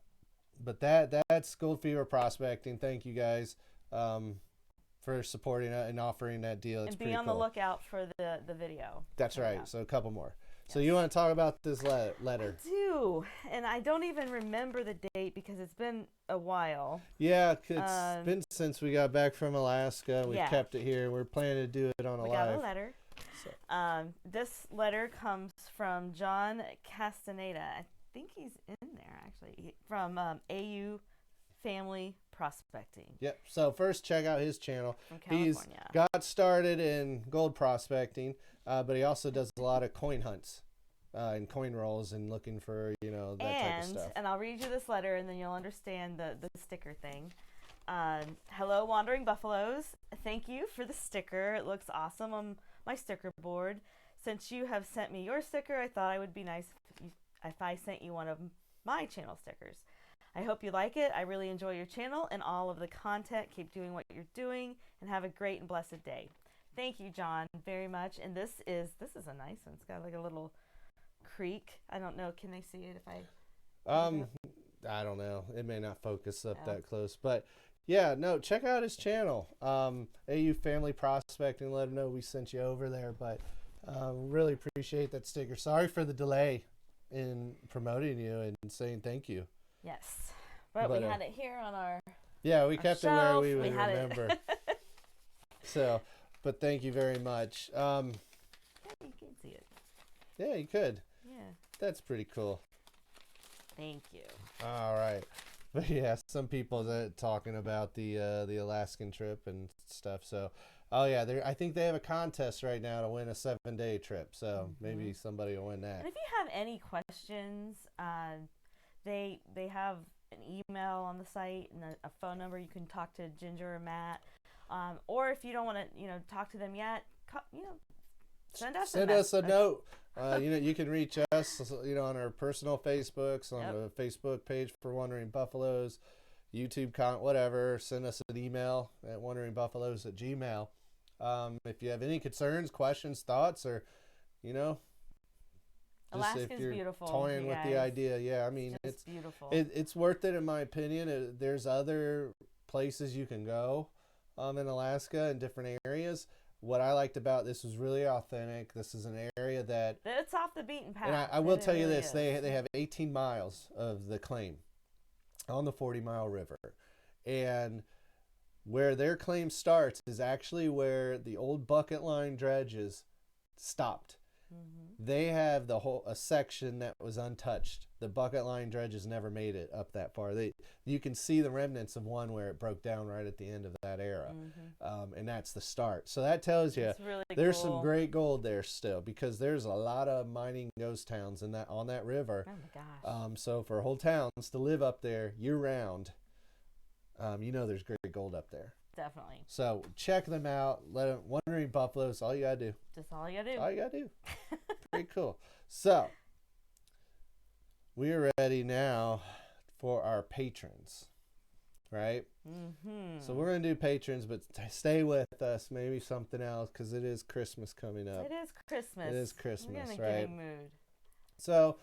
But that's Gold Fever Prospecting. Thank you guys for supporting it and offering that deal. It's and be on the lookout for the video. That's right. So a couple more. Yes. So you want to talk about this letter? I do. And I don't even remember the date because it's been a while. Yeah, it's been since we got back from Alaska. We've kept it here. We're planning to do it on we got a letter. So. This letter comes from John Castaneda. I think he's in there actually, from AU Family Prospecting. Yep. So first, check out his channel. He's got started in gold prospecting, but he also does a lot of coin hunts and coin rolls and looking for that type of stuff. And I'll read you this letter, and then you'll understand the sticker thing. Hello, Wandering Buffaloes. Thank you for the sticker. It looks awesome on my sticker board. Since you have sent me your sticker, I thought it would be nice if I sent you one of my channel stickers. I hope you like it. I really enjoy your channel and all of the content. Keep doing what you're doing, and have a great and blessed day. Thank you, John, very much. And this is a nice one. It's got like a little creek. I don't know. Can they see it if I? I don't know. It may not focus up that close, but yeah, no. Check out his channel, AU Family Prospecting. Let him know we sent you over there. But really appreciate that sticker. Sorry for the delay in promoting you and saying thank you. Yes, but we had it here on our we kept it where we would remember. So, but thank you very much. Yeah, you can see it. Yeah, you could. Yeah, that's pretty cool. Thank you. All right, But yeah, some people that talking about the Alaskan trip and stuff. So, oh yeah, I think they have a contest right now to win a 7-day trip. So maybe somebody will win that. And if you have any questions, they have an email on the site and a phone number. You can talk to Ginger or Matt, or if you don't want to, talk to them yet, send us a note. You can reach us, on our personal Facebooks, on the Facebook page for Wandering Buffaloes, YouTube comment, whatever. Send us an email at wanderingbuffaloes@gmail. If you have any concerns, questions, thoughts, or Alaska's if you're beautiful, toying with the idea, yeah, I mean it's beautiful. It's worth it in my opinion. There's other places you can go in Alaska in different areas. What I liked about this was really authentic. This is an area that it's off the beaten path. And I will tell you this: they have 18 miles of the claim on the 40-mile river, and where their claim starts is actually where the old bucket line dredges stopped. They have a section that was untouched. The bucket line dredges never made it up that far. You can see the remnants of one where it broke down right at the end of that era, and that's the start. So that tells you really there's cool. some great gold there still, because there's a lot of mining ghost towns on that river. Oh my gosh! So for whole towns to live up there year round, there's great gold up there. Definitely. So check them out. Wandering Buffaloes. All you gotta do. Just all you gotta do. All you gotta do. Pretty cool. So we are ready now for our patrons, right? So we're gonna do patrons, but stay with us. Maybe something else, because it is Christmas coming up. It is Christmas. It is Christmas, we're in a right? giving mood. So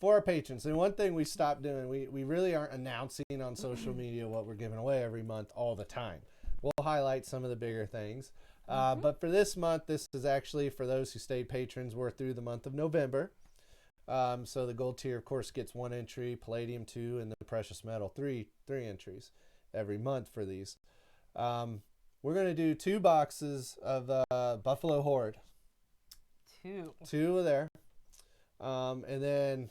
for our patrons, and one thing we stopped doing, we really aren't announcing on social media what we're giving away every month all the time. We'll highlight some of the bigger things. But for this month, this is actually for those who stayed patrons. We're through the month of November. So the gold tier, of course, gets 1 entry, palladium 2, and the precious metal 3 entries every month for these. We're going to do 2 boxes of Buffalo Horde. 2 are there. And then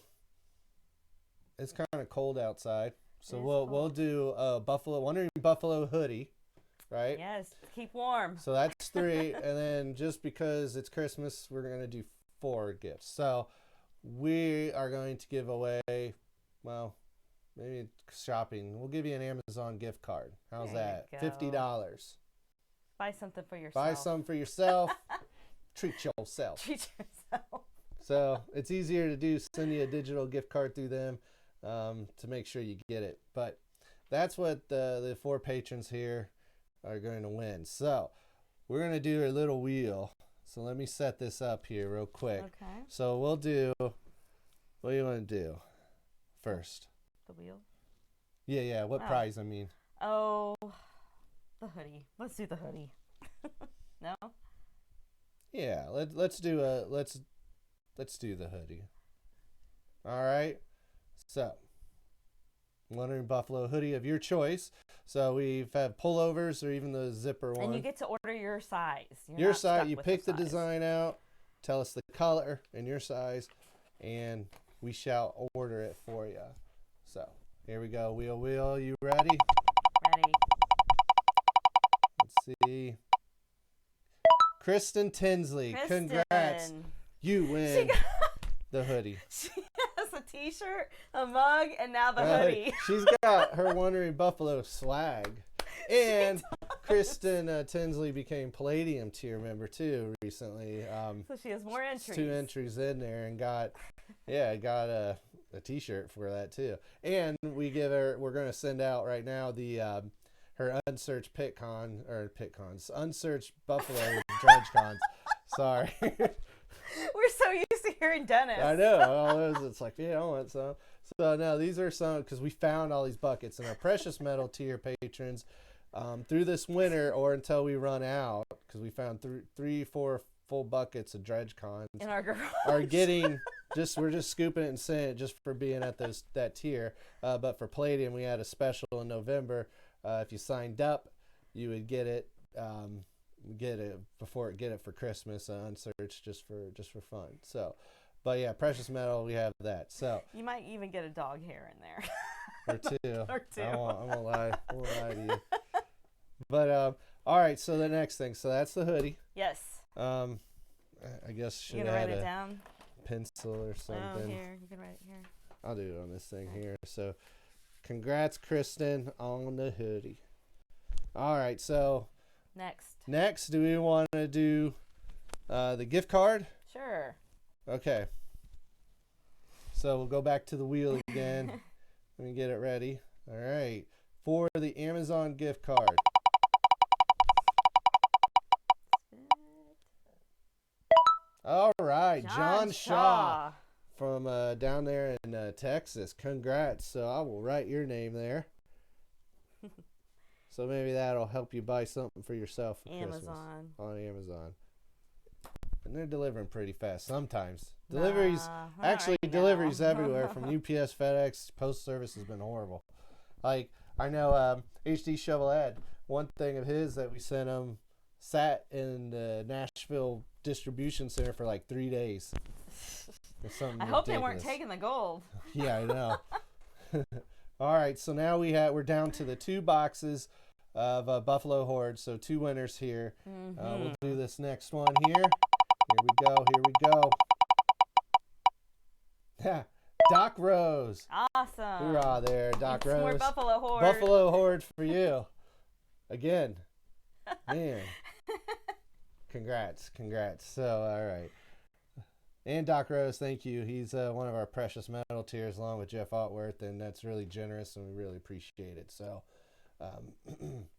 it's kind of cold outside. So we'll do a Wandering Buffalo hoodie. Right? Yes, keep warm. So that's 3, and then just because it's Christmas, we're going to do 4 gifts. So we are going to give away, well, maybe shopping. We'll give you an Amazon gift card. How's that? $50. Buy something for yourself. Buy something for yourself. Treat yourself. Treat yourself. So it's easier to do. Send you a digital gift card through them to make sure you get it. But that's what the 4 patrons here are going to win. So we're going to do a little wheel. So let me set this up here real quick. Okay. So we'll do, what do you want to do first? The wheel? Yeah. What prize, I mean? Oh, the hoodie. Let's do the hoodie. No? Yeah, let's do the hoodie. All right. So Wandering Buffalo hoodie of your choice. So we've had pullovers or even the zipper one. And you get to order your size. Your size. You pick the design out, tell us the color and your size, and we shall order it for you. So here we go. Wheel. You ready? Ready. Let's see. Kristen Tinsley. Congrats. You win the hoodie. She has a t-shirt, a mug, and now the hoodie. She's got her Wandering Buffalo swag. And Kristen Tinsley became Palladium tier member too recently. So she has more entries. 2 entries in there and got a t-shirt for that too. And we're going to send out right now the her unsearched unsearched Buffalo dredge cons. Sorry. We're so used to hearing Dennis. I know. All those, it's like, yeah, I want some. So no, these are some, because we found all these buckets, and our precious metal tier patrons through this winter or until we run out, because we found 3-4 full buckets of dredge cons in our garage, are getting we're just scooping it and sending it just for being at that tier. But for Palladium, we had a special in November. If you signed up, you would get it. Get it for Christmas, unsearched just for fun. So, but yeah, precious metal, we have that. So you might even get a dog hair in there. or two. Or two. I won't lie to you. But all right. So the next thing. So that's the hoodie. Yes. I guess You should gonna write add it a down? pencil or something. Oh, here. You can write it here. I'll do it on this thing here. So, congrats, Kristen, on the hoodie. All right. So next, do we want to do the gift card? Sure. Okay. So we'll go back to the wheel again. Let me get it ready. All right. For the Amazon gift card. All right. John Shaw from down there in Texas. Congrats. So I will write your name there. So maybe that'll help you buy something for yourself for Christmas on Amazon. And they're delivering pretty fast sometimes. Deliveries everywhere from UPS, FedEx, Post Service has been horrible. Like, I know HD Chevrolet, one thing of his that we sent him sat in the Nashville distribution center for like 3 days. I hope they weren't taking the gold. Yeah, I know. All right, so now we're down to the 2 boxes of Buffalo Horde, so 2 winners here. We'll do this next one here. Here we go. Doc Rose. Awesome. Hoorah there, Doc Rose. More Buffalo Horde. Buffalo Horde for you. Again. Man. Congrats. So, all right. And Doc Rose, thank you. He's one of our precious metal tiers along with Jeff Otworth, and that's really generous, and we really appreciate it. So,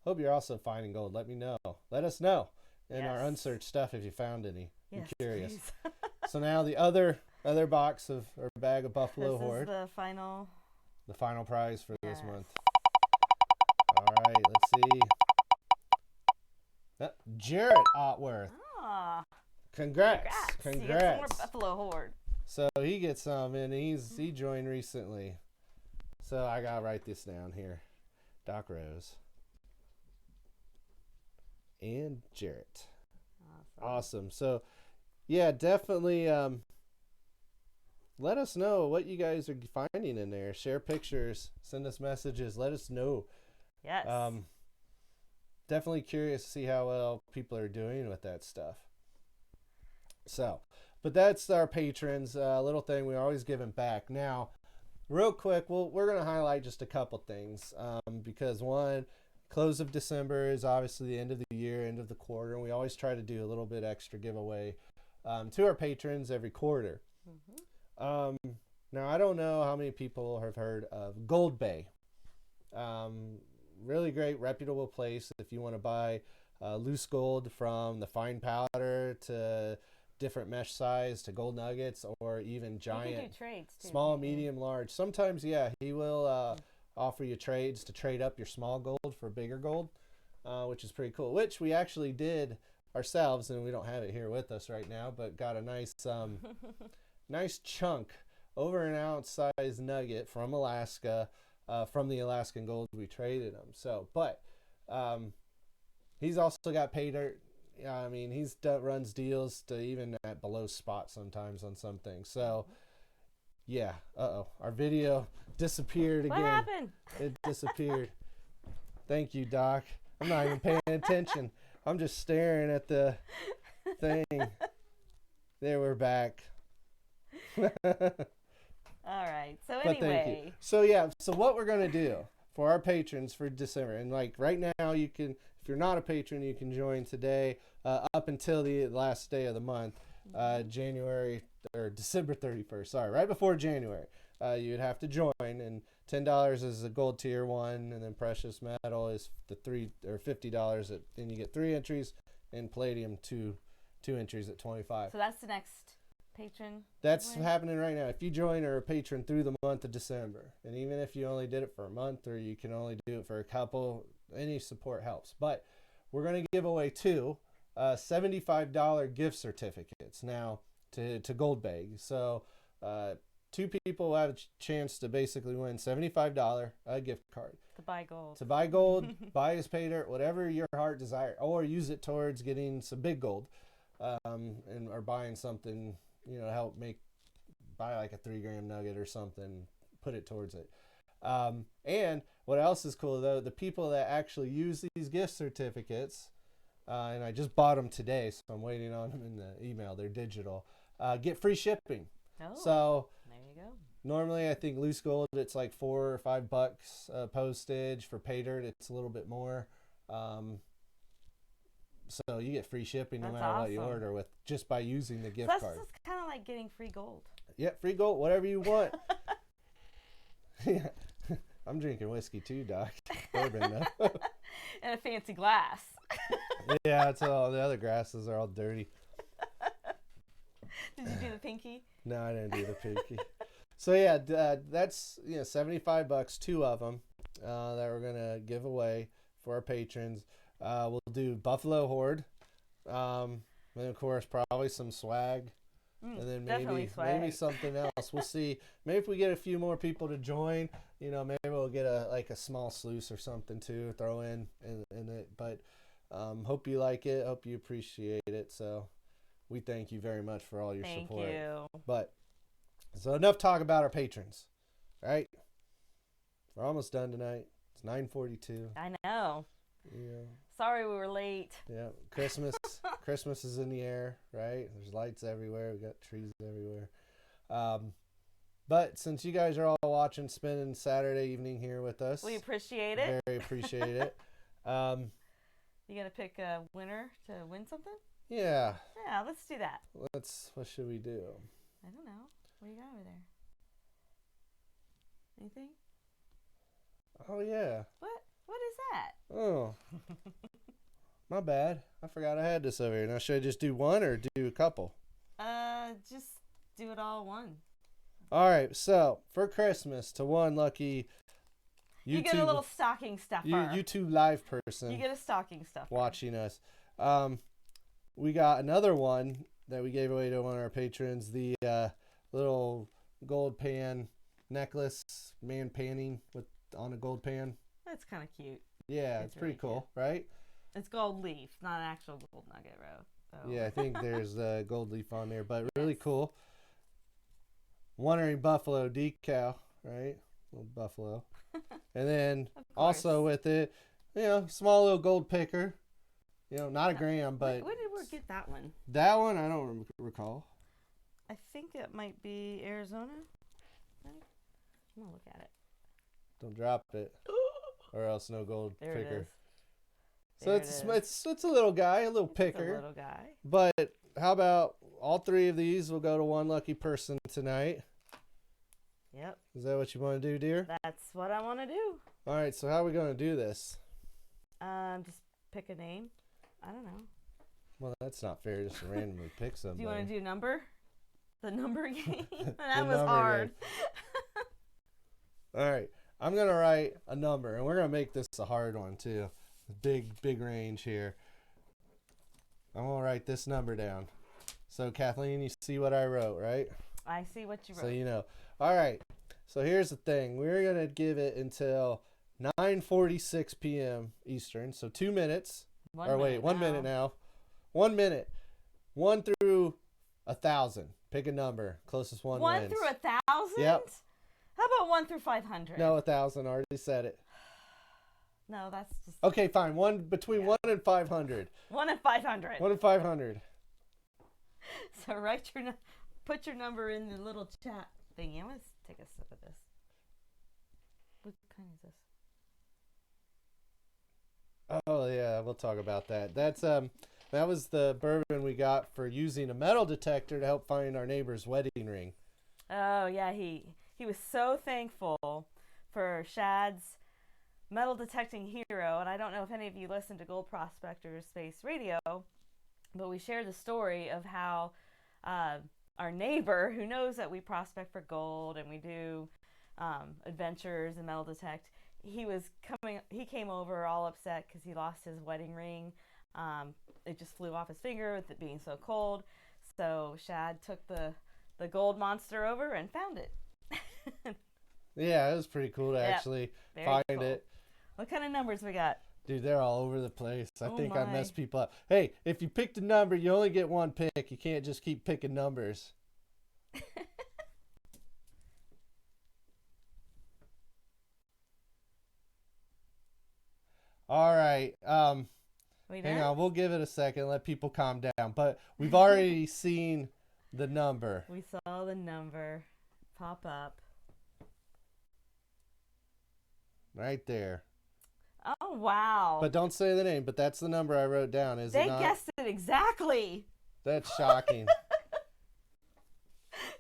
hope you're also finding gold. Let me know. Let us know in our unsearched stuff if you found any. I'm curious. So now the other box of or bag of Buffalo Horde. This is the final prize for this month. All right, let's see. Jarrett Otworth. Congrats. You get some more Buffalo Horde. So he gets some, and he joined recently. So I gotta write this down here. Doc Rose. And Jarrett. Awesome. So, yeah, definitely let us know what you guys are finding in there. Share pictures. Send us messages. Let us know. Yes. Definitely curious to see how well people are doing with that stuff. So, but that's our patrons. Little thing we're always giving back. Now, real quick, we're going to highlight just a couple things because one, close of December is obviously the end of the year, end of the quarter, and we always try to do a little bit extra giveaway to our patrons every quarter. Now, I don't know how many people have heard of Gold Bay. Really great, reputable place if you want to buy loose gold from the fine powder to different mesh size to gold nuggets or even giant. You can do trades too. Small, medium, large. Sometimes, he will offer you trades to trade up your small gold for bigger gold, which is pretty cool, which we actually did ourselves, and we don't have it here with us right now, but got a nice nice chunk, over an ounce size nugget from Alaska, from the Alaskan gold we traded him. So, but he's also got pay dirt. I mean, runs deals to even at below spot sometimes on some things. So, yeah. Our video disappeared again. What happened? It disappeared. Thank you, Doc. I'm not even paying attention. I'm just staring at the thing. There, we're back. All right. So anyway. So what we're going to do for our patrons for December, and like right now you can, if you're not a patron, you can join today up until the last day of the month, January or December 31st. Sorry, right before January. You'd have to join, and $10 is a gold tier 1, and then precious metal is the $50, and you get 3 entries, and palladium 2 entries at 25. So that's the next patron. That's happening right now. If you join or a patron through the month of December, and even if you only did it for a month or you can only do it for a couple, any support helps. But we're going to give away 2 $75 gift certificates now to Gold Bag. So 2 people will have a chance to basically win $75 gift card. To buy gold. To buy gold, buy his pay dirt, whatever your heart desires, or use it towards getting some big gold, or buying something, help buy like a 3 gram nugget or something, put it towards it. And what else is cool, though, the people that actually use these gift certificates, and I just bought them today, so I'm waiting on them in the email. They're digital. Get free shipping. Oh, so there you go. normally, I think loose gold, it's like $4 or $5 postage. For pay dirt, it's a little bit more. So you get free shipping no matter what you order with just by using the gift card. That's kind of like getting free gold. Yeah, free gold, whatever you want. Yeah, I'm drinking whiskey too, Doc. Bourbon, no? In a fancy glass. Yeah, it's all the other glasses are all dirty. Did you do the pinky? No, I didn't do the pinky. So yeah, that's $75, 2 of them that we're gonna give away for our patrons. We'll do Buffalo Horde, and of course probably some swag, and then maybe something else. We'll see. Maybe if we get a few more people to join, maybe we'll get a small sluice or something to throw in it. But hope you like it. Hope you appreciate it. So we thank you very much for all your support. Thank you. But so enough talk about our patrons, right? We're almost done tonight. It's 9:42. I know. Yeah. Sorry we were late. Yeah. Christmas is in the air, right? There's lights everywhere. We got trees everywhere. But since you guys are all watching, spending Saturday evening here with us, We appreciate it. very appreciate it. You gonna pick a winner to win something? Yeah. Yeah, let's do that. What should we do? I don't know. What do you got over there? Anything? Oh yeah. What is that? Oh. My bad. I forgot I had this over here. Now should I just do one or do a couple? Just do it all one. All right. So for Christmas, to one lucky You get a little stocking stuffer. YouTube live person. You get a stocking stuffer. Watching us. We got another one that we gave away to one of our patrons. The little gold pan necklace, man panning on a gold pan. That's kind of cute. Yeah, it's pretty really cool, right? It's gold leaf, not an actual gold nugget, bro. So. Yeah, I think there's a gold leaf on there, but really cool. Wandering Buffalo decal, right? Little buffalo. And then also with it, small little gold picker. Not a gram, but... Where did we get that one? That one, I don't recall. I think it might be Arizona. Right? I'm going to look at it. Don't drop it. Or else no gold There picker. it is. So it's a little guy, a little picker. It's a little guy. But how about all 3 of these will go to one lucky person tonight? Yep. Is that what you want to do, dear? That's what I want to do. All right, so how are we going to do this? Just pick a name. I don't know. Well, that's not fair just to randomly pick somebody. Do you want to do number? The number game? That was hard. All right. I'm going to write a number, and we're going to make this a hard one, too. Big range here. I'm going to write this number down. So, Kathleen, you see what I wrote, right? I see what you wrote. So, you know. All right. So, here's the thing. We're going to give it until 9:46 p.m. Eastern. So, 2 minutes. 1 minute now. 1 minute. 1 through 1,000. Pick a number. Closest one wins. 1 through 1,000? Yep. How about 1 through 500? No, 1,000. Already said it. No, that's just... Okay, fine. Between 1 and 500. 1 and 500. 1 and 500. So put your number in the little chat thing. I'm going to take a sip of this. What kind is this? Oh yeah, we'll talk about that. That was the bourbon we got for using a metal detector to help find our neighbor's wedding ring. Oh yeah, he was so thankful for Shad's metal detecting hero, and I don't know if any of you listen to Gold Prospectors Space Radio, but we shared the story of how our neighbor, who knows that we prospect for gold and we do adventures and metal detect, he came over all upset because he lost his wedding ring. It just flew off his finger with it being so cold. So Shad took the gold monster over and found it. Yeah, it was pretty cool to actually find it. What kind of numbers we got? Dude, they're all over the place. I think I my. messed people up. Hey, if you picked a number, you only get one pick. You can't just keep picking numbers. All right. We Hang done? on. We'll give it a second. Let people calm down. But we've already seen the number. We saw the number pop up. Right there. Oh, wow. But don't say the name. But that's the number I wrote down. Is They it not? guessed it exactly. That's shocking.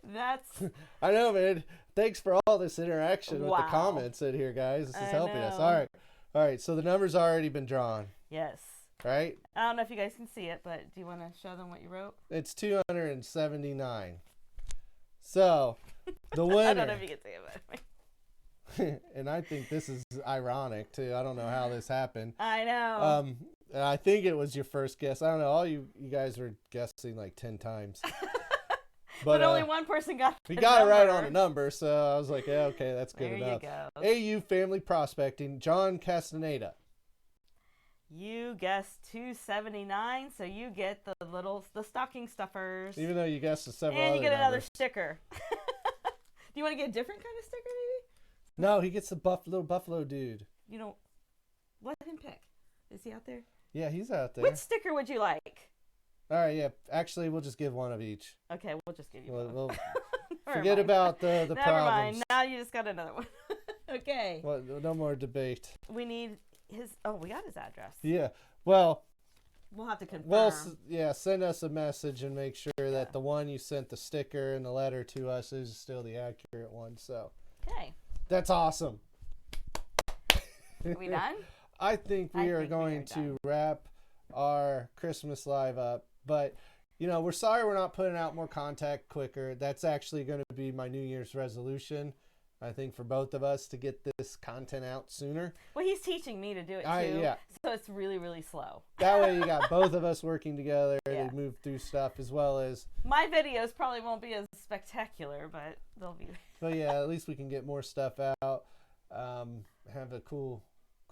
That's I know, man. Thanks for all this interaction with the Wow. comments in here, guys. This is I helping us. know. All right. So the number's already been drawn, yes. right? I don't know if you guys can see it, but do you want to show them what you wrote? It's 279. So the winner. I don't know if you can see it, but And I think this is ironic too. I don't know how this happened. I know. And I think it was your first guess. I don't know. All you guys were guessing like 10 times. But only one person got we the got it right number. on the number, so I was like, yeah, okay, that's good There enough. you go. AU Family Prospecting, John Castaneda. You guessed 279, so you get the stocking stuffers. Even though you guessed several and other you get another numbers. sticker. Do you want to get a different kind of sticker, maybe? No, he gets the little buffalo dude. You don't. Let him pick. Is he out there? Yeah, he's out there. Which sticker would you like? All right, yeah. Actually, we'll just give one of each. Okay, we'll just give you We'll one. forget about the Never problems. mind. Now you just got another one. Okay. Well, no more debate. We need his. Oh, we got his address. Yeah. Well, We'll have to confirm. well, yeah. Send us a message and make sure that the one you sent the sticker and the letter to us is still the accurate one. So Okay. that's awesome. Are we done? I think we are going to wrap our Christmas live up, but you know, we're sorry we're not putting out more content quicker. That's actually going to be my New Year's resolution. I think for both of us to get this content out sooner. Well, he's teaching me to do it too. Yeah. So it's really, really slow. That way you got both of us working together Yeah. to move through stuff as well as. My videos probably won't be as spectacular, but they'll be. But yeah, at least we can get more stuff out. Have a cool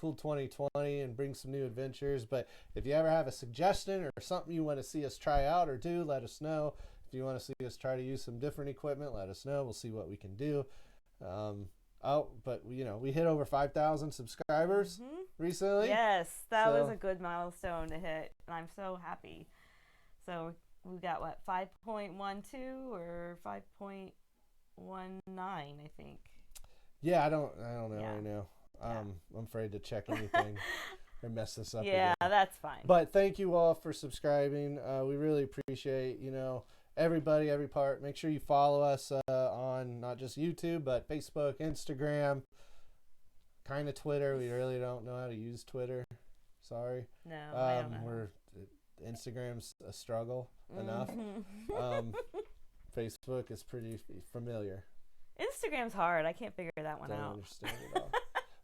2020 and bring some new adventures. But if you ever have a suggestion or something you want to see us try out or do, let us know. If you want to see us try to use some different equipment, let us know. We'll see what we can do. But you know, we hit over 5,000 subscribers recently. Yes, that was a good milestone to hit, and I'm so happy. So we got what, 5.12 or 5.19, I think. Yeah, I don't know right now. Yeah. I'm afraid to check anything or mess this up. Yeah, again. that's fine. But thank you all for subscribing. We really appreciate, everybody, every part. Make sure you follow us on not just YouTube, but Facebook, Instagram, kind of Twitter. We really don't know how to use Twitter. Sorry. No, I don't know. Instagram's a struggle enough. Facebook is pretty familiar. Instagram's hard. I can't figure that one Don't out. understand it all.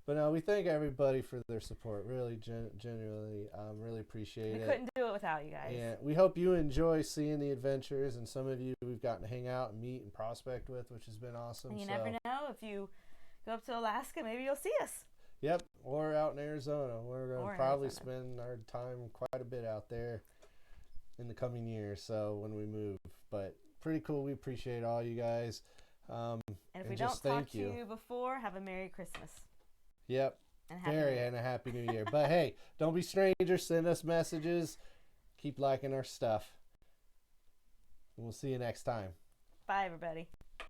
But no, we thank everybody for their support. Really, genuinely, really appreciate it. We couldn't do it without you guys. And we hope you enjoy seeing the adventures, and some of you we've gotten to hang out and meet and prospect with, which has been awesome. And you never know, if you go up to Alaska, maybe you'll see us. Yep, or out in Arizona. We're going to probably spend our time quite a bit out there in the coming years, so when we move. But pretty cool. We appreciate all you guys. And if we don't talk to you before, have a Merry Christmas. Yep. And a Happy New Year. But hey, don't be strangers. Send us messages. Keep liking our stuff. And we'll see you next time. Bye, everybody.